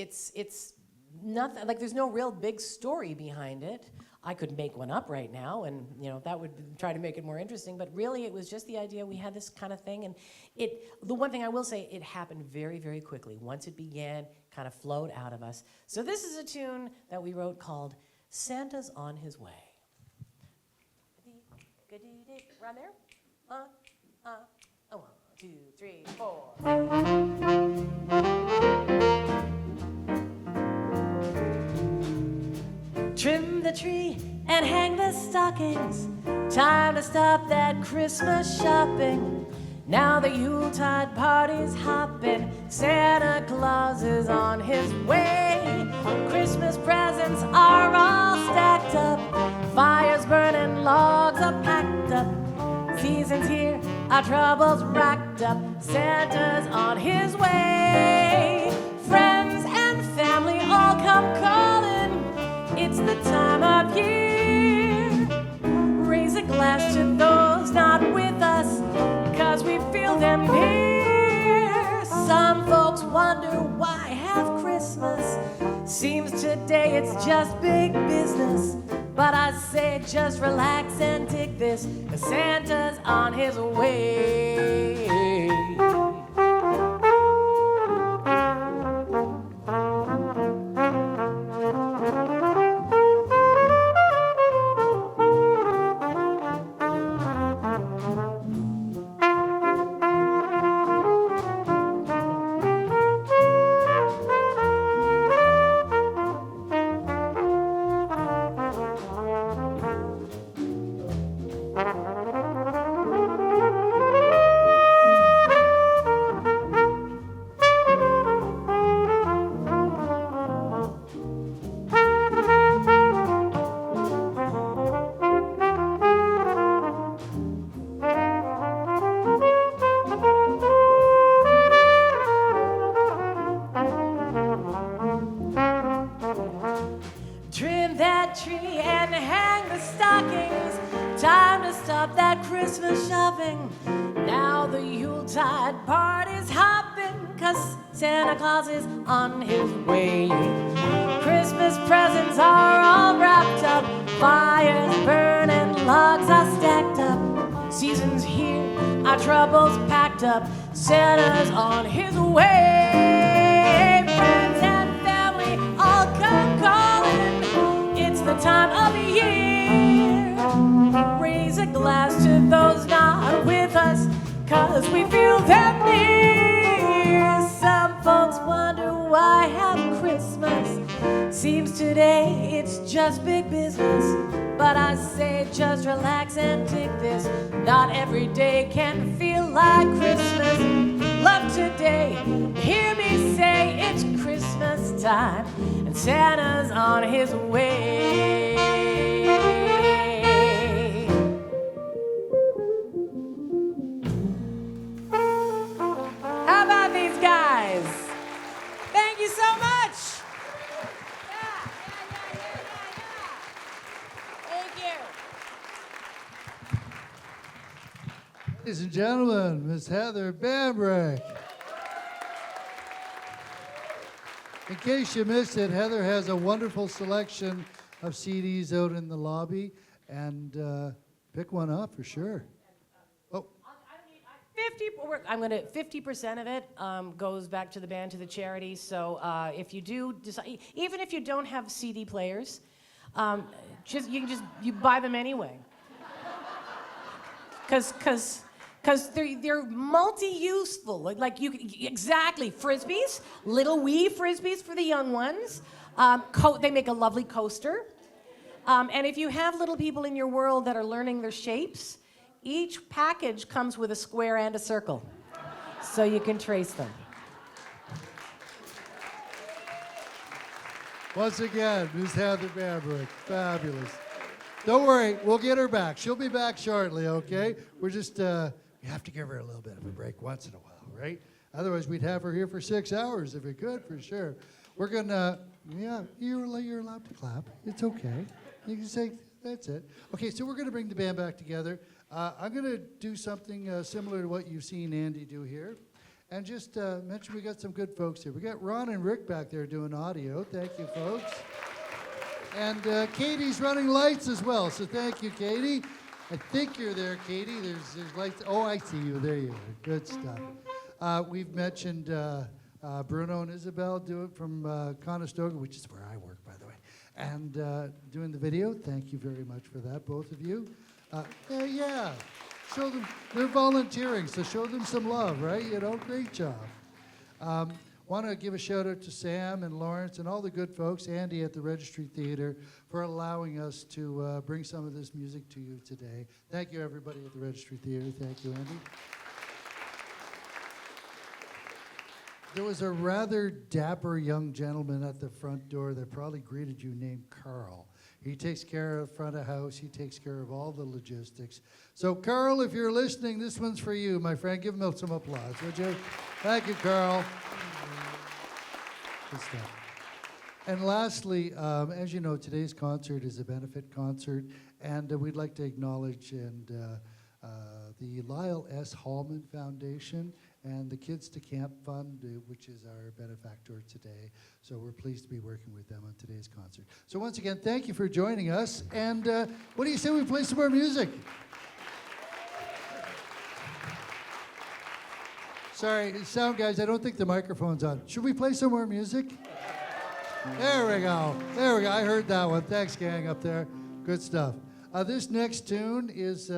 nothing, like there's no real big story behind it. I could make one up right now, and you know that would try to make it more interesting. But really, it was just the idea we had this kind of thing, and the one thing I will say, it happened very, very quickly. Once it began, kind of flowed out of us. So this is a tune that we wrote called "Santa's on His Way." Run there. 1, 2, 3, 4. Trim the tree and hang the stockings. Time to stop that Christmas shopping. Now the Yuletide party's hopping. Santa Claus is on his way. Christmas presents are all stacked up. Fires burning, logs are packed up. Season's here, our troubles racked up. Santa's on his way. Friends and family all come calling. It's the time of year. Raise a glass to those not with us, 'cause we feel them near. Some folks wonder why have Christmas. Seems today it's just big business. But I say just relax and take this, 'cause Santa's on his way. red tree and hang the stockings. Time to stop that Christmas shopping. Now the Yuletide party's hopping, 'cause Santa Claus is on his way. Christmas presents are all wrapped up, fires burning, logs are stacked up. Season's here, our troubles packed up, Santa's on his way. Friends and family all come calling, it's the time of year. Raise a glass to those not with us, 'cause we feel them near. Some folks wonder why have Christmas. Seems today it's just big business. But I say just relax and take this. Not every day can feel like Christmas. Love today, hear me say it's Christmas time, and Santa's on his way. How about these guys? Thank you so much. Thank you. Ladies and gentlemen, Miss Heather Bambrick. In case you missed it, Heather has a wonderful selection of CDs out in the lobby, and pick one up for sure. Oh, 50% of it goes back to the band, to the charity. So if you do decide, even if you don't have CD players, you buy them anyway. Because they're multi-useful. Like exactly, frisbees, little wee frisbees for the young ones. They make a lovely coaster. And if you have little people in your world that are learning their shapes, each package comes with a square and a circle, so you can trace them. once again, Miss Heather Bambrick, fabulous. Don't worry, we'll get her back. She'll be back shortly, okay? We're just, we have to give her a little bit of a break once in a while, right? Otherwise, we'd have her here for 6 hours if we could, for sure. We're gonna, yeah, you're allowed to clap. It's okay. You can say, that's it. Okay, so we're gonna bring the band back together. I'm gonna do something similar to what you've seen Andy do here. And just mention we got some good folks here. We got Ron and Rick back there doing audio. Thank you, folks. And Katie's running lights as well, so thank you, Katie. I think you're there, Katie. There's lights. Oh, I see you. There you are. Good stuff. We've mentioned Bruno and Isabel do it from Conestoga, which is where I work, by the way. And doing the video. Thank you very much for that, both of you. Yeah. Show them. They're volunteering, so show them some love, right? You know, great job. Want to give a shout out to Sam and Lawrence and all the good folks, Andy at the Registry Theatre, for allowing us to bring some of this music to you today. Thank you, everybody at the Registry Theatre. Thank you, Andy. There was a rather dapper young gentleman at the front door that probably greeted you named Carl. He takes care of front of house. He takes care of all the logistics. So, Carl, if you're listening, this one's for you, my friend. Give him some applause, would you? Thank you, Carl. Good stuff. And lastly, as you know, today's concert is a benefit concert, and we'd like to acknowledge the Lyle S. Hallman Foundation and the Kids to Camp Fund, which is our benefactor today. So we're pleased to be working with them on today's concert. So once again, thank you for joining us. And what do you say we play some more music? Sorry, sound guys, I don't think the microphone's on. Should we play some more music? There we go. There we go. I heard that one. Thanks, gang, up there. Good stuff. This next tune is,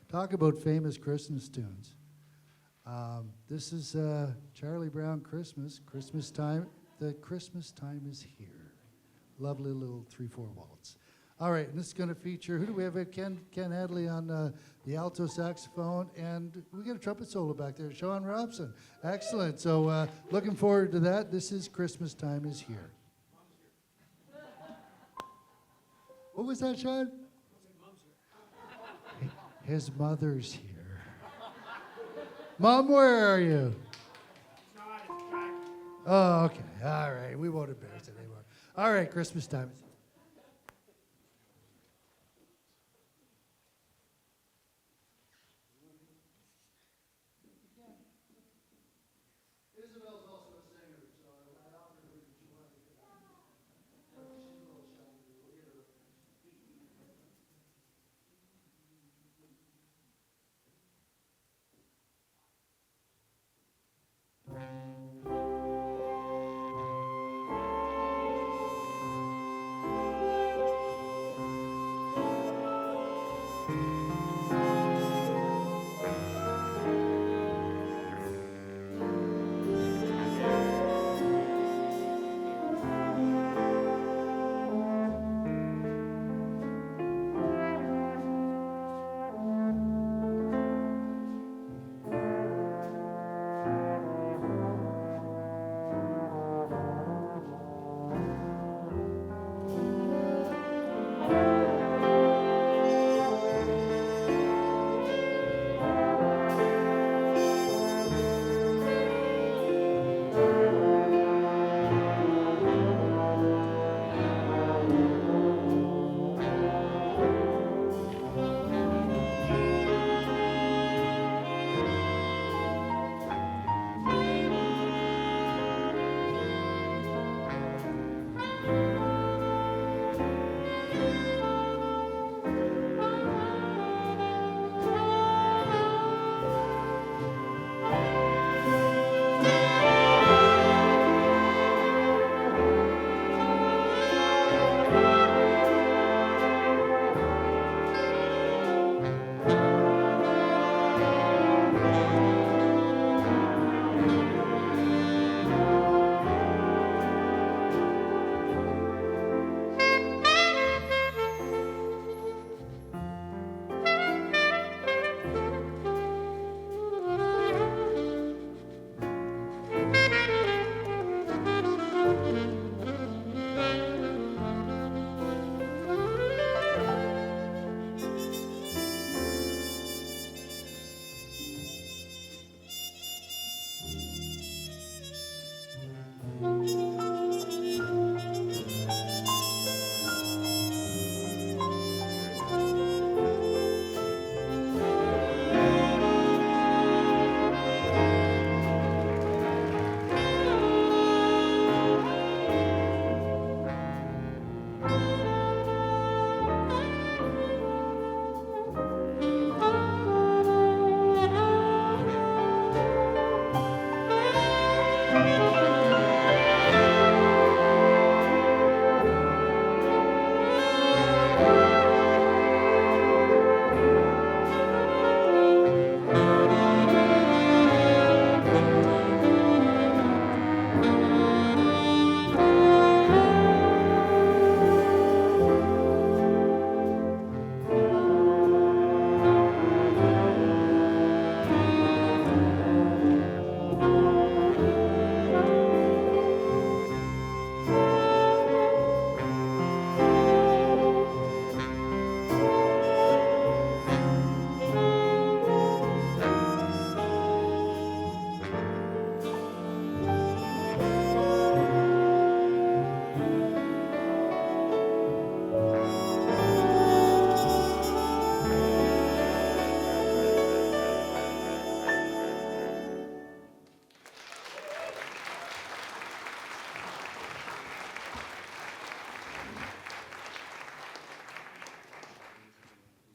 talk about famous Christmas tunes. This is Charlie Brown Christmas time. The Christmas time is here. Lovely little 3/4 waltz. All right, and this is going to feature, who do we have? Ken Hadley on the alto saxophone, and we got a trumpet solo back there, Sean Robson. Excellent. So looking forward to that. This is Christmas time is here. What was that, Sean? His mother's here. Mom, where are you? Oh, okay. All right. We won't embarrass it anymore. All right, Christmas time is here.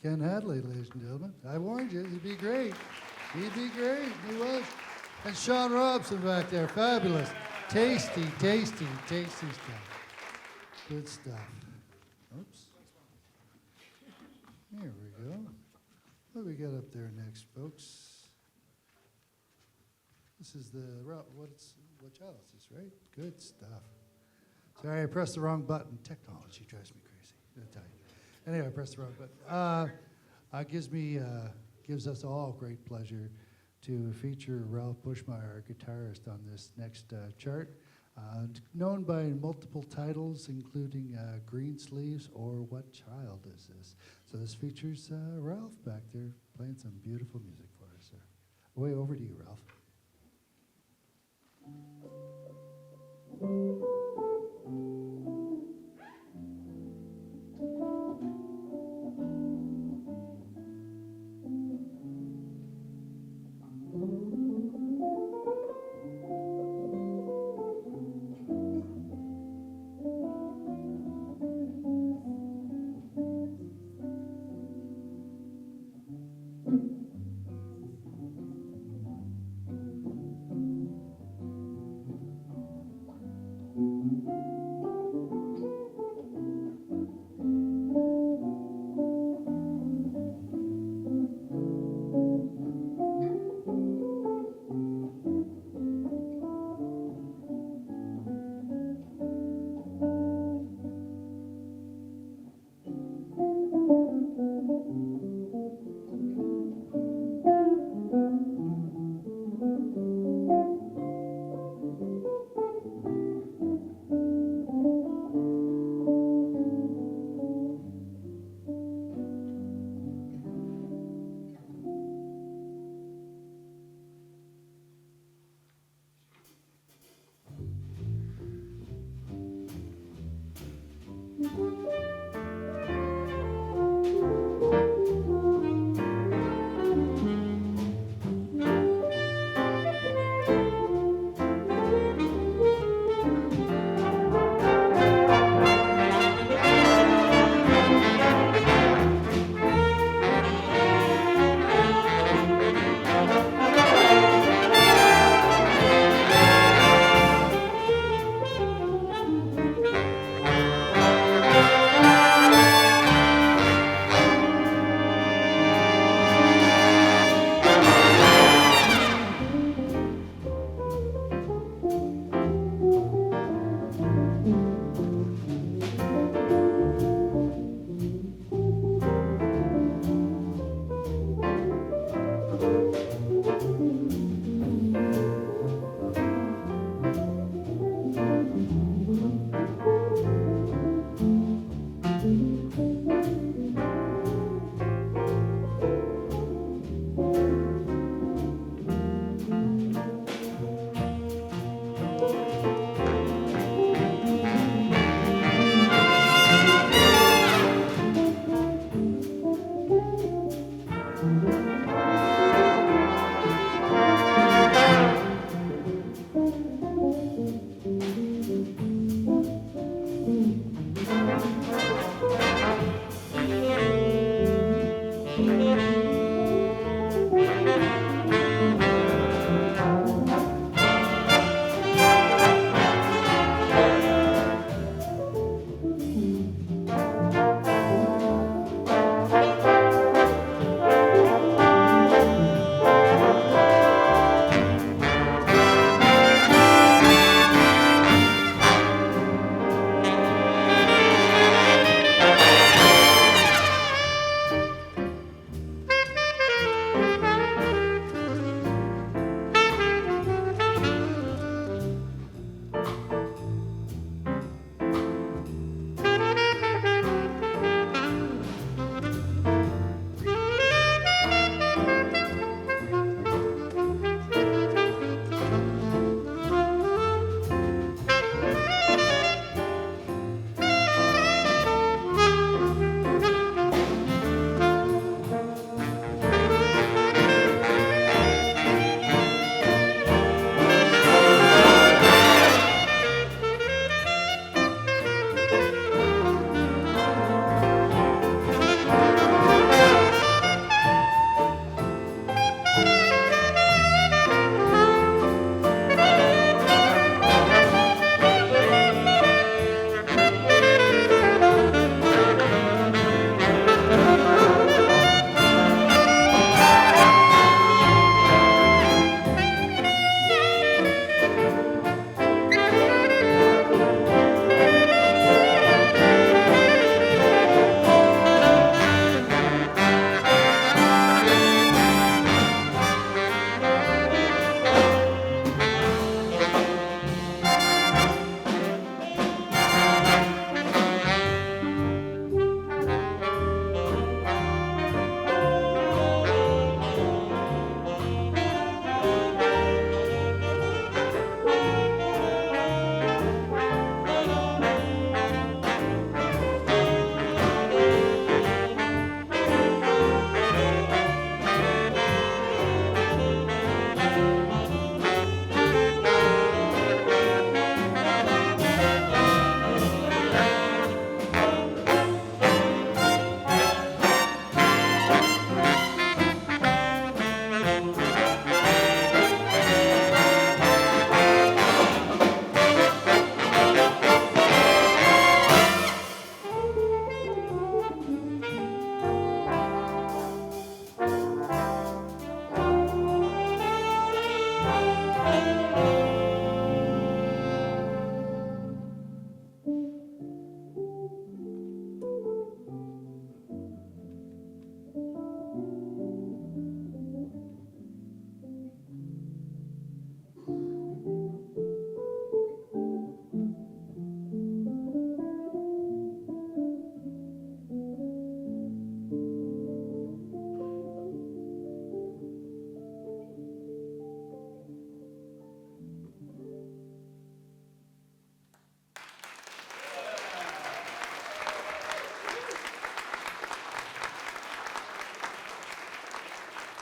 Ken Hadley, ladies and gentlemen. I warned you, he'd be great. He'd be great. He was. And Sean Robson back there, fabulous. Tasty, tasty, tasty stuff. Good stuff. Oops. Here we go. What do we got up there next, folks? This is the, what channel is this, right? Good stuff. Sorry, I pressed the wrong button. Technology drives me crazy, I tell you. Anyway, I pressed the wrong button. Gives us all great pleasure to feature Ralph Bushmeyer, our guitarist, on this next chart. Known by multiple titles, including Green Sleeves or What Child Is This? So this features Ralph back there playing some beautiful music for us, sir. Way over to you, Ralph.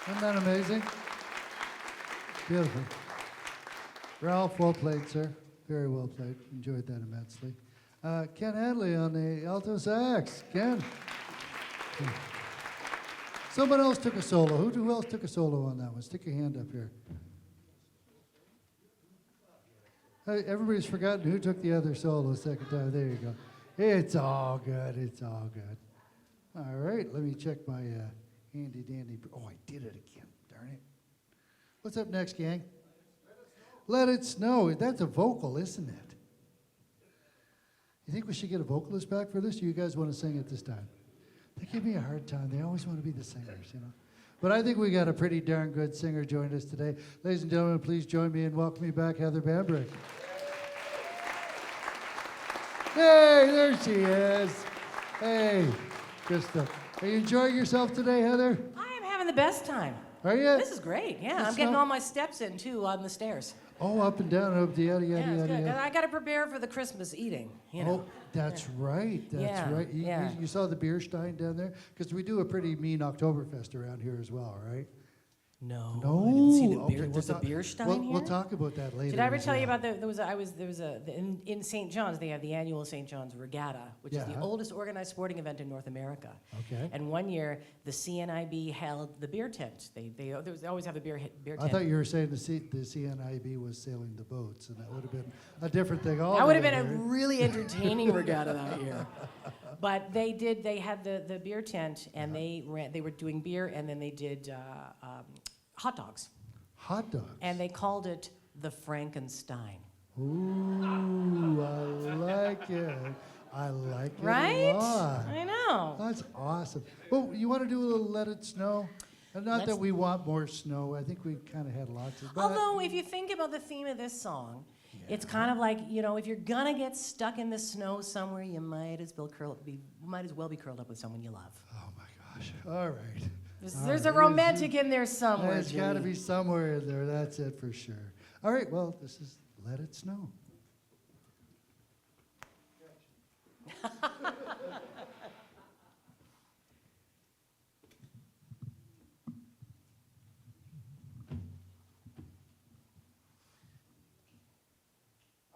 Isn't that amazing? Beautiful. Ralph, well played, sir. Very well played. Enjoyed that immensely. Ken Hadley on the alto sax. Ken. Someone else took a solo. Who else took a solo on that one? Stick your hand up here. Hey, everybody's forgotten who took the other solo second time. There you go. It's all good. It's all good. All right, let me check my handy dandy. Oh, I did it again. Darn it. What's up next, gang? Let It Snow. That's a vocal, isn't it? You think we should get a vocalist back for this? Or you guys want to sing it this time? They give me a hard time. They always want to be the singers, you know. But I think we got a pretty darn good singer joining us today. Ladies and gentlemen, please join me in welcoming back Heather Bambrick. Hey, there she is. Hey, good stuff. Are you enjoying yourself today, Heather? I am having the best time. Are you? This is great. Yeah, It's I'm getting not- all my steps in too on the stairs. Oh, up and down, up, yada, yada, Yeah, it's yada, good. 'Cause yada. I got to prepare for the Christmas eating. You know. Oh, that's right. That's Yeah, right. yeah. You saw the beer stein down there? Because we do a pretty mean Oktoberfest around here as well, right? No. No. I didn't see the beer. Okay, we'll There's a talk- beer stein we'll, here. We'll talk about that later. Did I ever as tell you well. about in St. John's, they have the annual St. John's Regatta, which is the Yeah. oldest organized sporting event in North America. Okay. And one year, the CNIB held the beer tent. They always have a beer tent. I thought you were saying the CNIB was sailing the boats, and that would have been a different thing altogether. That would have been a really entertaining regatta that year. But they had the beer tent, and they were doing beer, and then they did hot dogs. Hot dogs. And they called it the Frankenstein. Ooh, I like it. I like it Right? a lot. I know. That's awesome. Well, you want to do a little Let It Snow? And not that Let's- we want more snow. I think we kind of had lots of. But Although, if you think about the theme of this song, it's kind of like, you know, if you're gonna get stuck in the snow somewhere, you might as well be curled up with someone you love. Oh my gosh! All right. There's a romantic in there somewhere. There's got to Jimmy. be somewhere in there. That's it for sure. All right. Well, this is Let It Snow.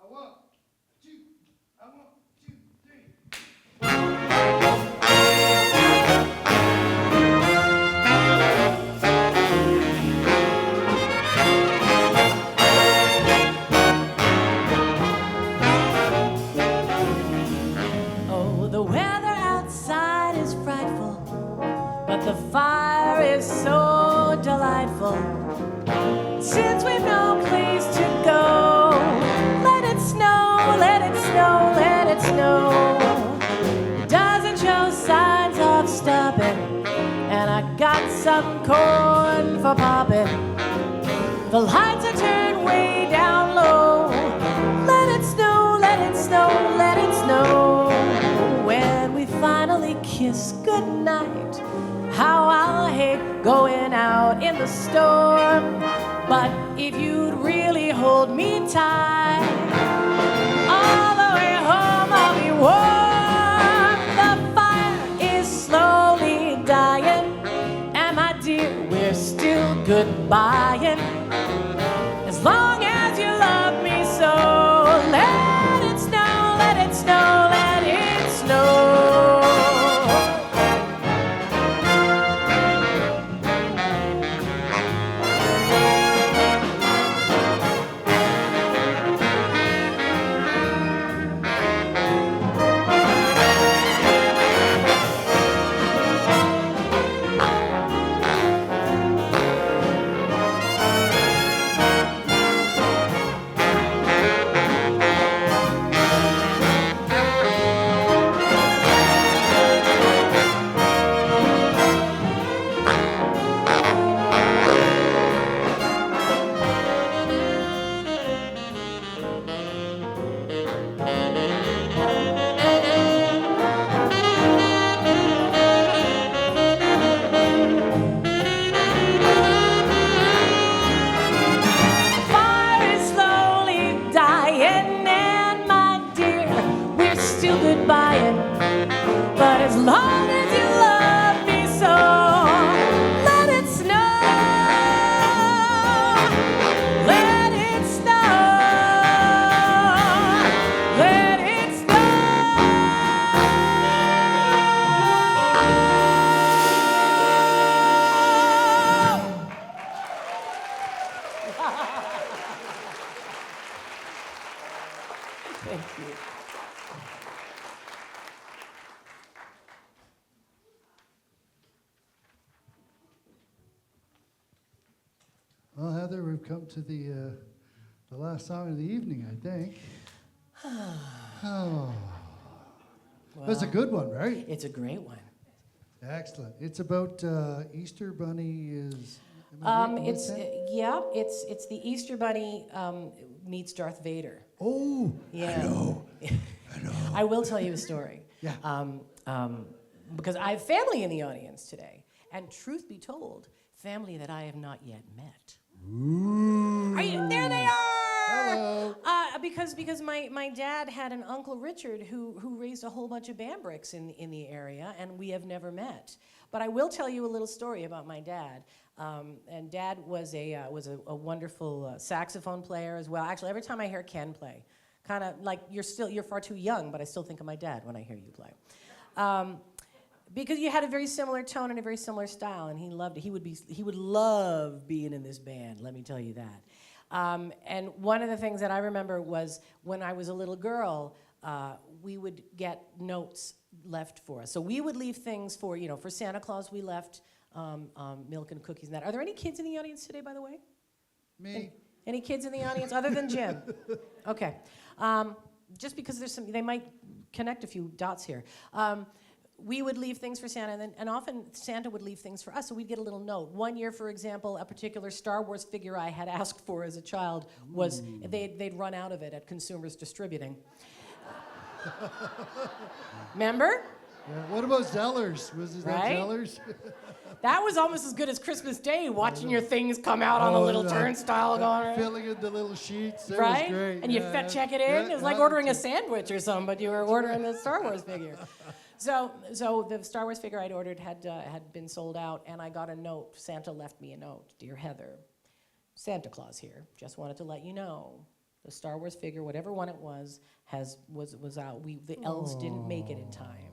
I want two, three. Oh, the weather outside is frightful, but the fire is so delightful. Since we've no place to go, let it snow, let it snow, let it snow. It doesn't show signs of stopping, and I got some corn for popping. The lights are turned way down low. Let it snow, let it snow, let it snow. When we finally kiss goodnight, how I'll hate going out in the storm. But if you'd really hold me tight, all the way home I'll be warm. The fire is slowly dying, and my dear, we're still goodbying. As long as you love me so, let it snow, let it snow, let it snow. Fire is slowly dying, and my dear, we're still goodbying. But as long as you love me so, let it snow. Thank you. Well, Heather, we've come to the last song of the evening, I think. Oh. That's a good one, right? It's a great one. Excellent. It's about Easter Bunny is... am I right with that? It's the Easter Bunny meets Darth Vader. Oh, Yeah. I know. I will tell you a story. Yeah. Because I have family in the audience today, and truth be told, family that I have not yet met. Ooh. There they are! Hello. Because my dad had an Uncle Richard who raised a whole bunch of Bambricks in the area, and we have never met. But I will tell you a little story about my dad. And Dad was a wonderful saxophone player as well. Actually, every time I hear Ken play, kind of like you're far too young, but I still think of my dad when I hear you play. Because you had a very similar tone and a very similar style, and he loved it. He would love being in this band, let me tell you that. And one of the things that I remember was when I was a little girl, we would get notes left for us. So we would leave things for Santa Claus, we left milk and cookies and that. Are there any kids in the audience today, by the way? Me. Any kids in the audience other than Jim? Okay. Just because they might connect a few dots here. We would leave things for Santa, and often Santa would leave things for us, so we'd get a little note. One year, for example, a particular Star Wars figure I had asked for as a child was, they'd run out of it at Consumers Distributing. Remember? Yeah. What about Zellers? Is that Right? Zellers? That was almost as good as Christmas Day, watching your things come out on a little turnstile going, Filling in the little sheets. That right? was great. And you yeah. check it in. It was like ordering a sandwich or something, but you were ordering the Star Wars figure. So the Star Wars figure I'd ordered had been sold out, and I got a note. Santa left me a note. Dear Heather, Santa Claus here. Just wanted to let you know the Star Wars figure, whatever one it was out. The elves didn't make it in time,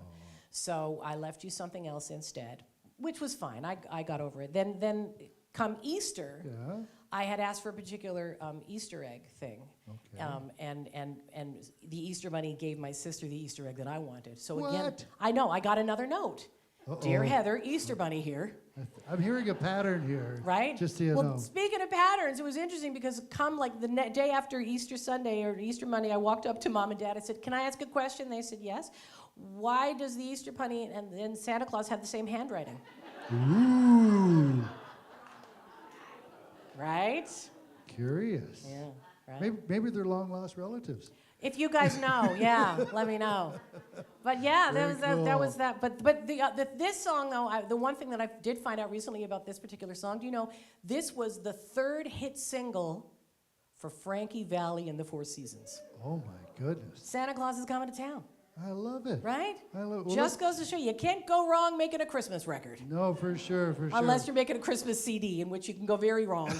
so I left you something else instead, which was fine. I got over it. Then come Easter. Yeah. I had asked for a particular Easter egg thing, Okay. and the Easter Bunny gave my sister the Easter egg that I wanted. So What? again, I know, I got another note. Uh-oh. Dear Heather, Easter Bunny here, I'm hearing a pattern here. right? Just so you well, know. speaking of patterns, it was interesting because come like the day after Easter Sunday or Easter Monday, I walked up to Mom and Dad. I said, "Can I ask a question?" They said, "Yes." Why does the Easter Bunny and Santa Claus have the same handwriting? Ooh. Right? Curious. Yeah. Right. Maybe they're long lost relatives. If you guys know, yeah, let me know. But yeah, Very that was cool. that. But this song though, the one thing that I did find out recently about this particular song, do you know, this was the 3rd hit single for Frankie Valli and the Four Seasons. Oh my goodness. Santa Claus is coming to town, I love it. right? I love well, Just goes to show you can't go wrong making a Christmas record. No, for sure. Unless you're making a Christmas CD, in which you can go very wrong,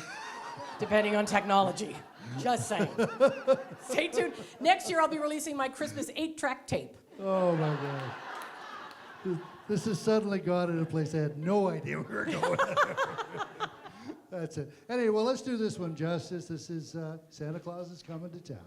depending on technology. Just saying. Stay tuned. Next year, I'll be releasing my Christmas 8-track tape. Oh my God. This has suddenly gone in a place I had no idea we were going. That's it. Anyway, well, let's do this one justice. This is Santa Claus is Coming to Town.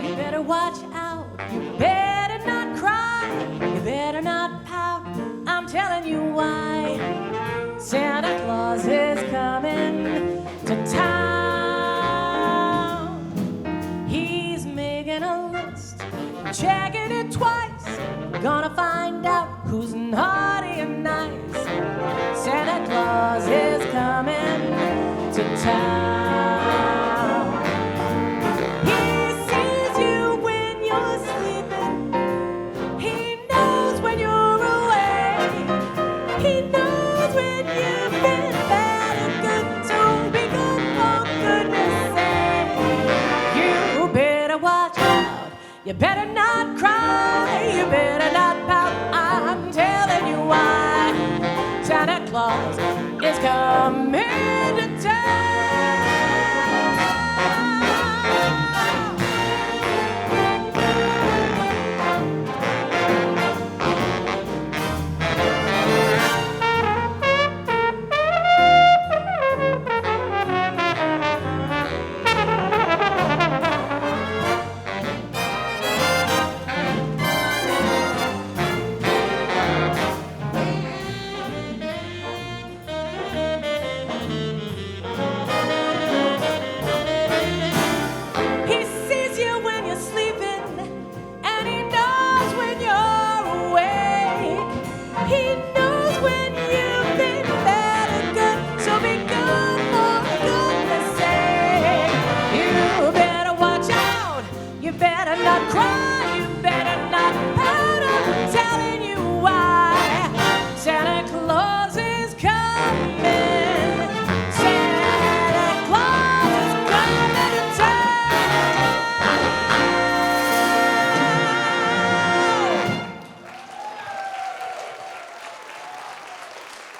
You better watch out. You better not cry. You better not pout. I'm telling you why. Santa Claus is coming to town. He's making a list, checking it twice. Gonna find out who's naughty and nice. Santa Claus is coming to town. He sees you when you're sleeping. He knows when you're away. He knows when you've been bad and good. So be good for goodness sake. You better not cry, you better not pout. I'm telling you why. Santa Claus is coming to town. He sees you when you're sleeping, and he knows when you're awake. He knows when you've been bad or good, so be good for goodness sake. You better watch out, you better not cry, you better not pout. I'm telling you why. Santa Claus is coming. Santa Claus is coming to town.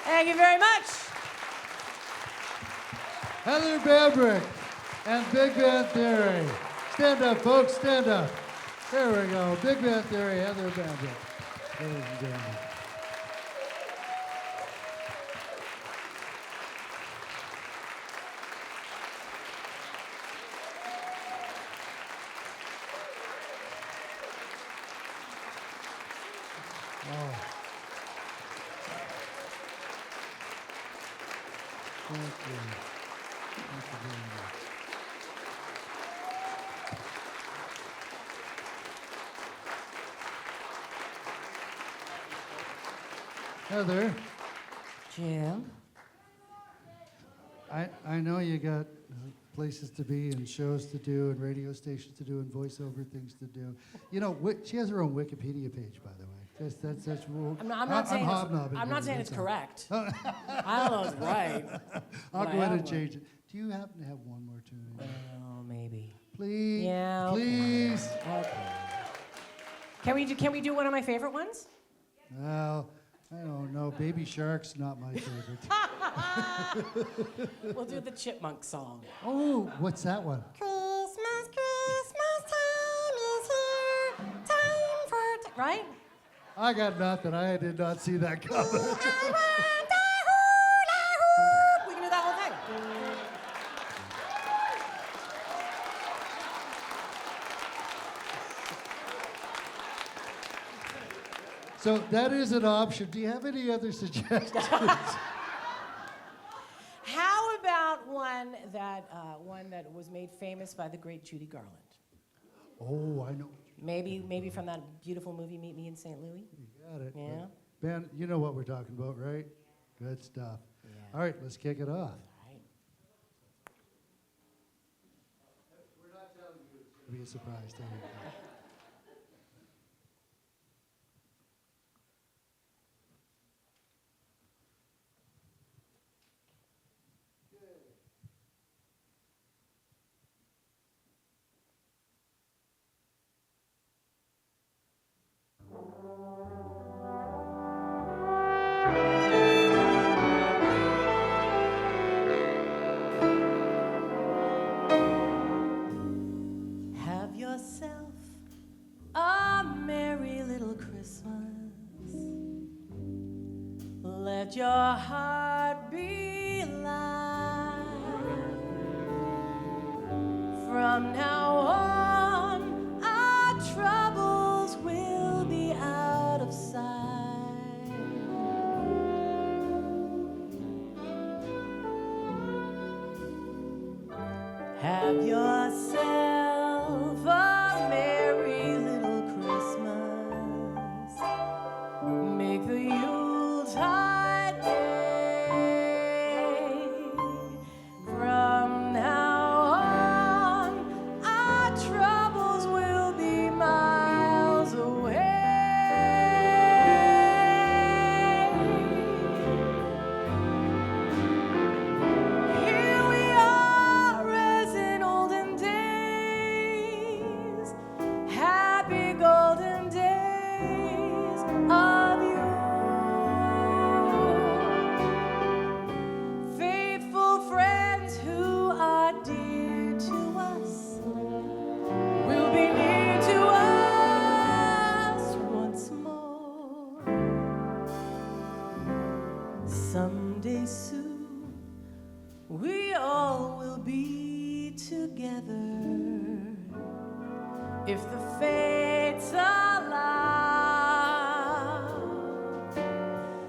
Thank you very much. Heather Bambrick and Big Band Theory. Stand up, folks, stand up. There we go. Big Band Theory, Heather Bambrick. Ladies and gentlemen. Oh. Thank you. Thank you very much. Heather, Jim. I know you got places to be and shows to do and radio stations to do and voiceover things to do. You know, she has her own Wikipedia page, by the way. That's rule. I'm not saying hobnobbing I'm not here, saying it's that's all. correct. I don't know if it's right. I'll but go I ahead have and one. change it. Do you happen to have one more tune? Oh, maybe. Please? Yeah. Okay. Please? Okay. Can we do one of my favorite ones? Well, I don't know. Baby Shark's not my favorite. We'll do the Chipmunk song. Oh, what's that one? Christmas, Christmas time is here. Time for right? I got nothing. I did not see that coming. We can do that whole thing. So that is an option. Do you have any other suggestions? How about one that was made famous by the great Judy Garland? Oh, I know. Maybe from that beautiful movie Meet Me in St. Louis. You got it. Yeah. Ben, you know what we're talking about, right? Good stuff. Yeah. All right, let's kick it off. Right. We're not telling you it's going to be a surprise to you. Have yourself a merry little Christmas. Let your heart be light. From now on, our troubles will be out of sight. Have yourself a merry little Christmas. Make the Yuletide gay. From now on, our troubles will be miles away. Here we are, as in olden if the fates allow.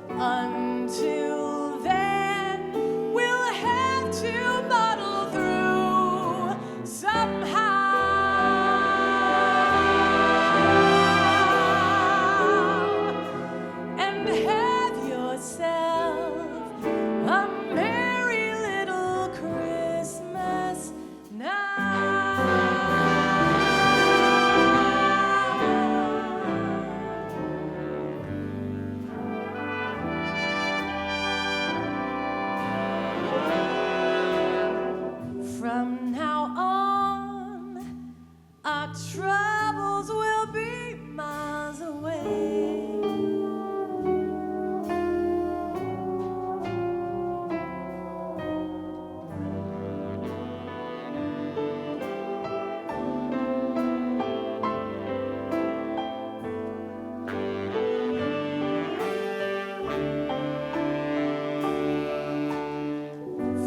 Until then, we'll have to muddle through somehow. And have yourself a merry little Christmas now. From now on, our troubles will be miles away.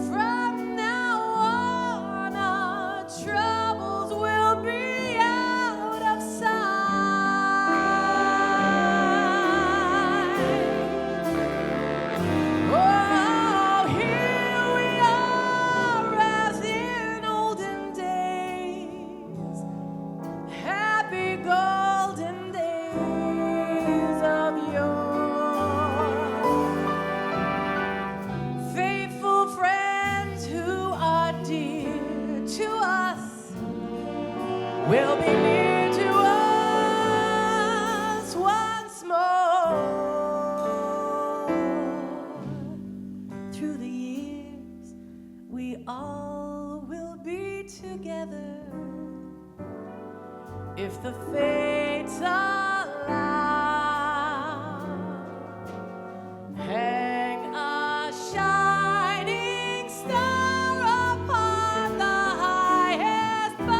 From now on, our troubles will be out of sight. Oh, here we are as in olden days, happy golden days of yore. Faithful friends who are dear to us will be near to us once more. Through the years, we all will be together if the fates allow. Hang a shining star upon the highest bough.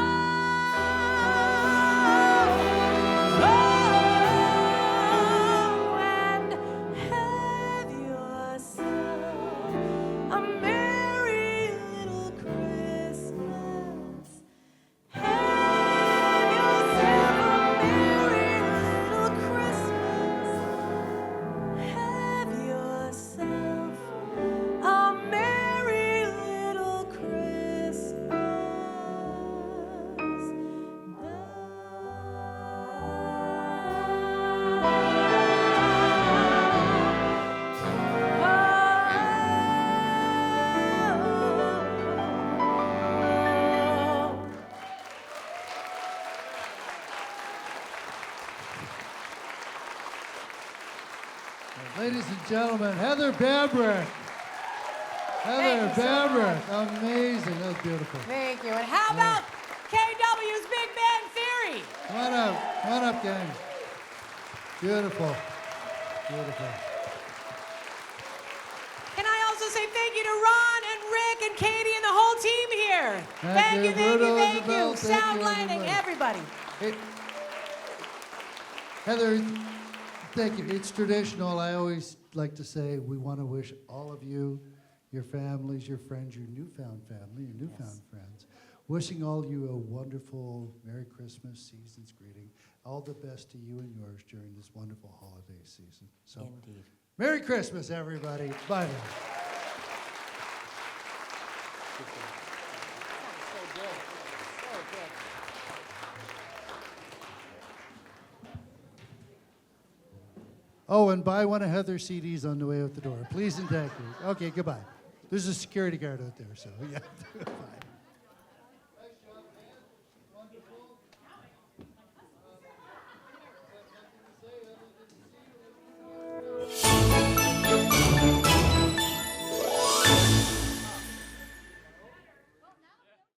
Oh, and have yourself a merry little Christmas. Have yourself a merry little Christmas. Have yourself a merry little Christmas now. Ladies and gentlemen, Heather Bambrick. Heather Thank you so Bambrick. Amazing. That was beautiful. Thank you. And how about KW's Big Bang Theory? Come on up. Come on up, gang. Beautiful. Beautiful. Can I also say thank you to Ron and Rick and Katie and the whole team here? Thank you, Bruno, thank Isabel, you. thank Sound you, lighting, everybody. Hey, Heather, thank you. It's traditional. I always like to say we want to wish all of you, your families, your friends, your newfound family, your newfound friends, wishing all of you a wonderful Merry Christmas season's greeting. All the best to you and yours during this wonderful holiday season. So, Indeed. Merry Christmas, everybody. Bye now. Oh, and buy one of Heather's CDs on the way out the door. Please and thank you. Okay, goodbye. There's a security guard out there, so yeah. Bye.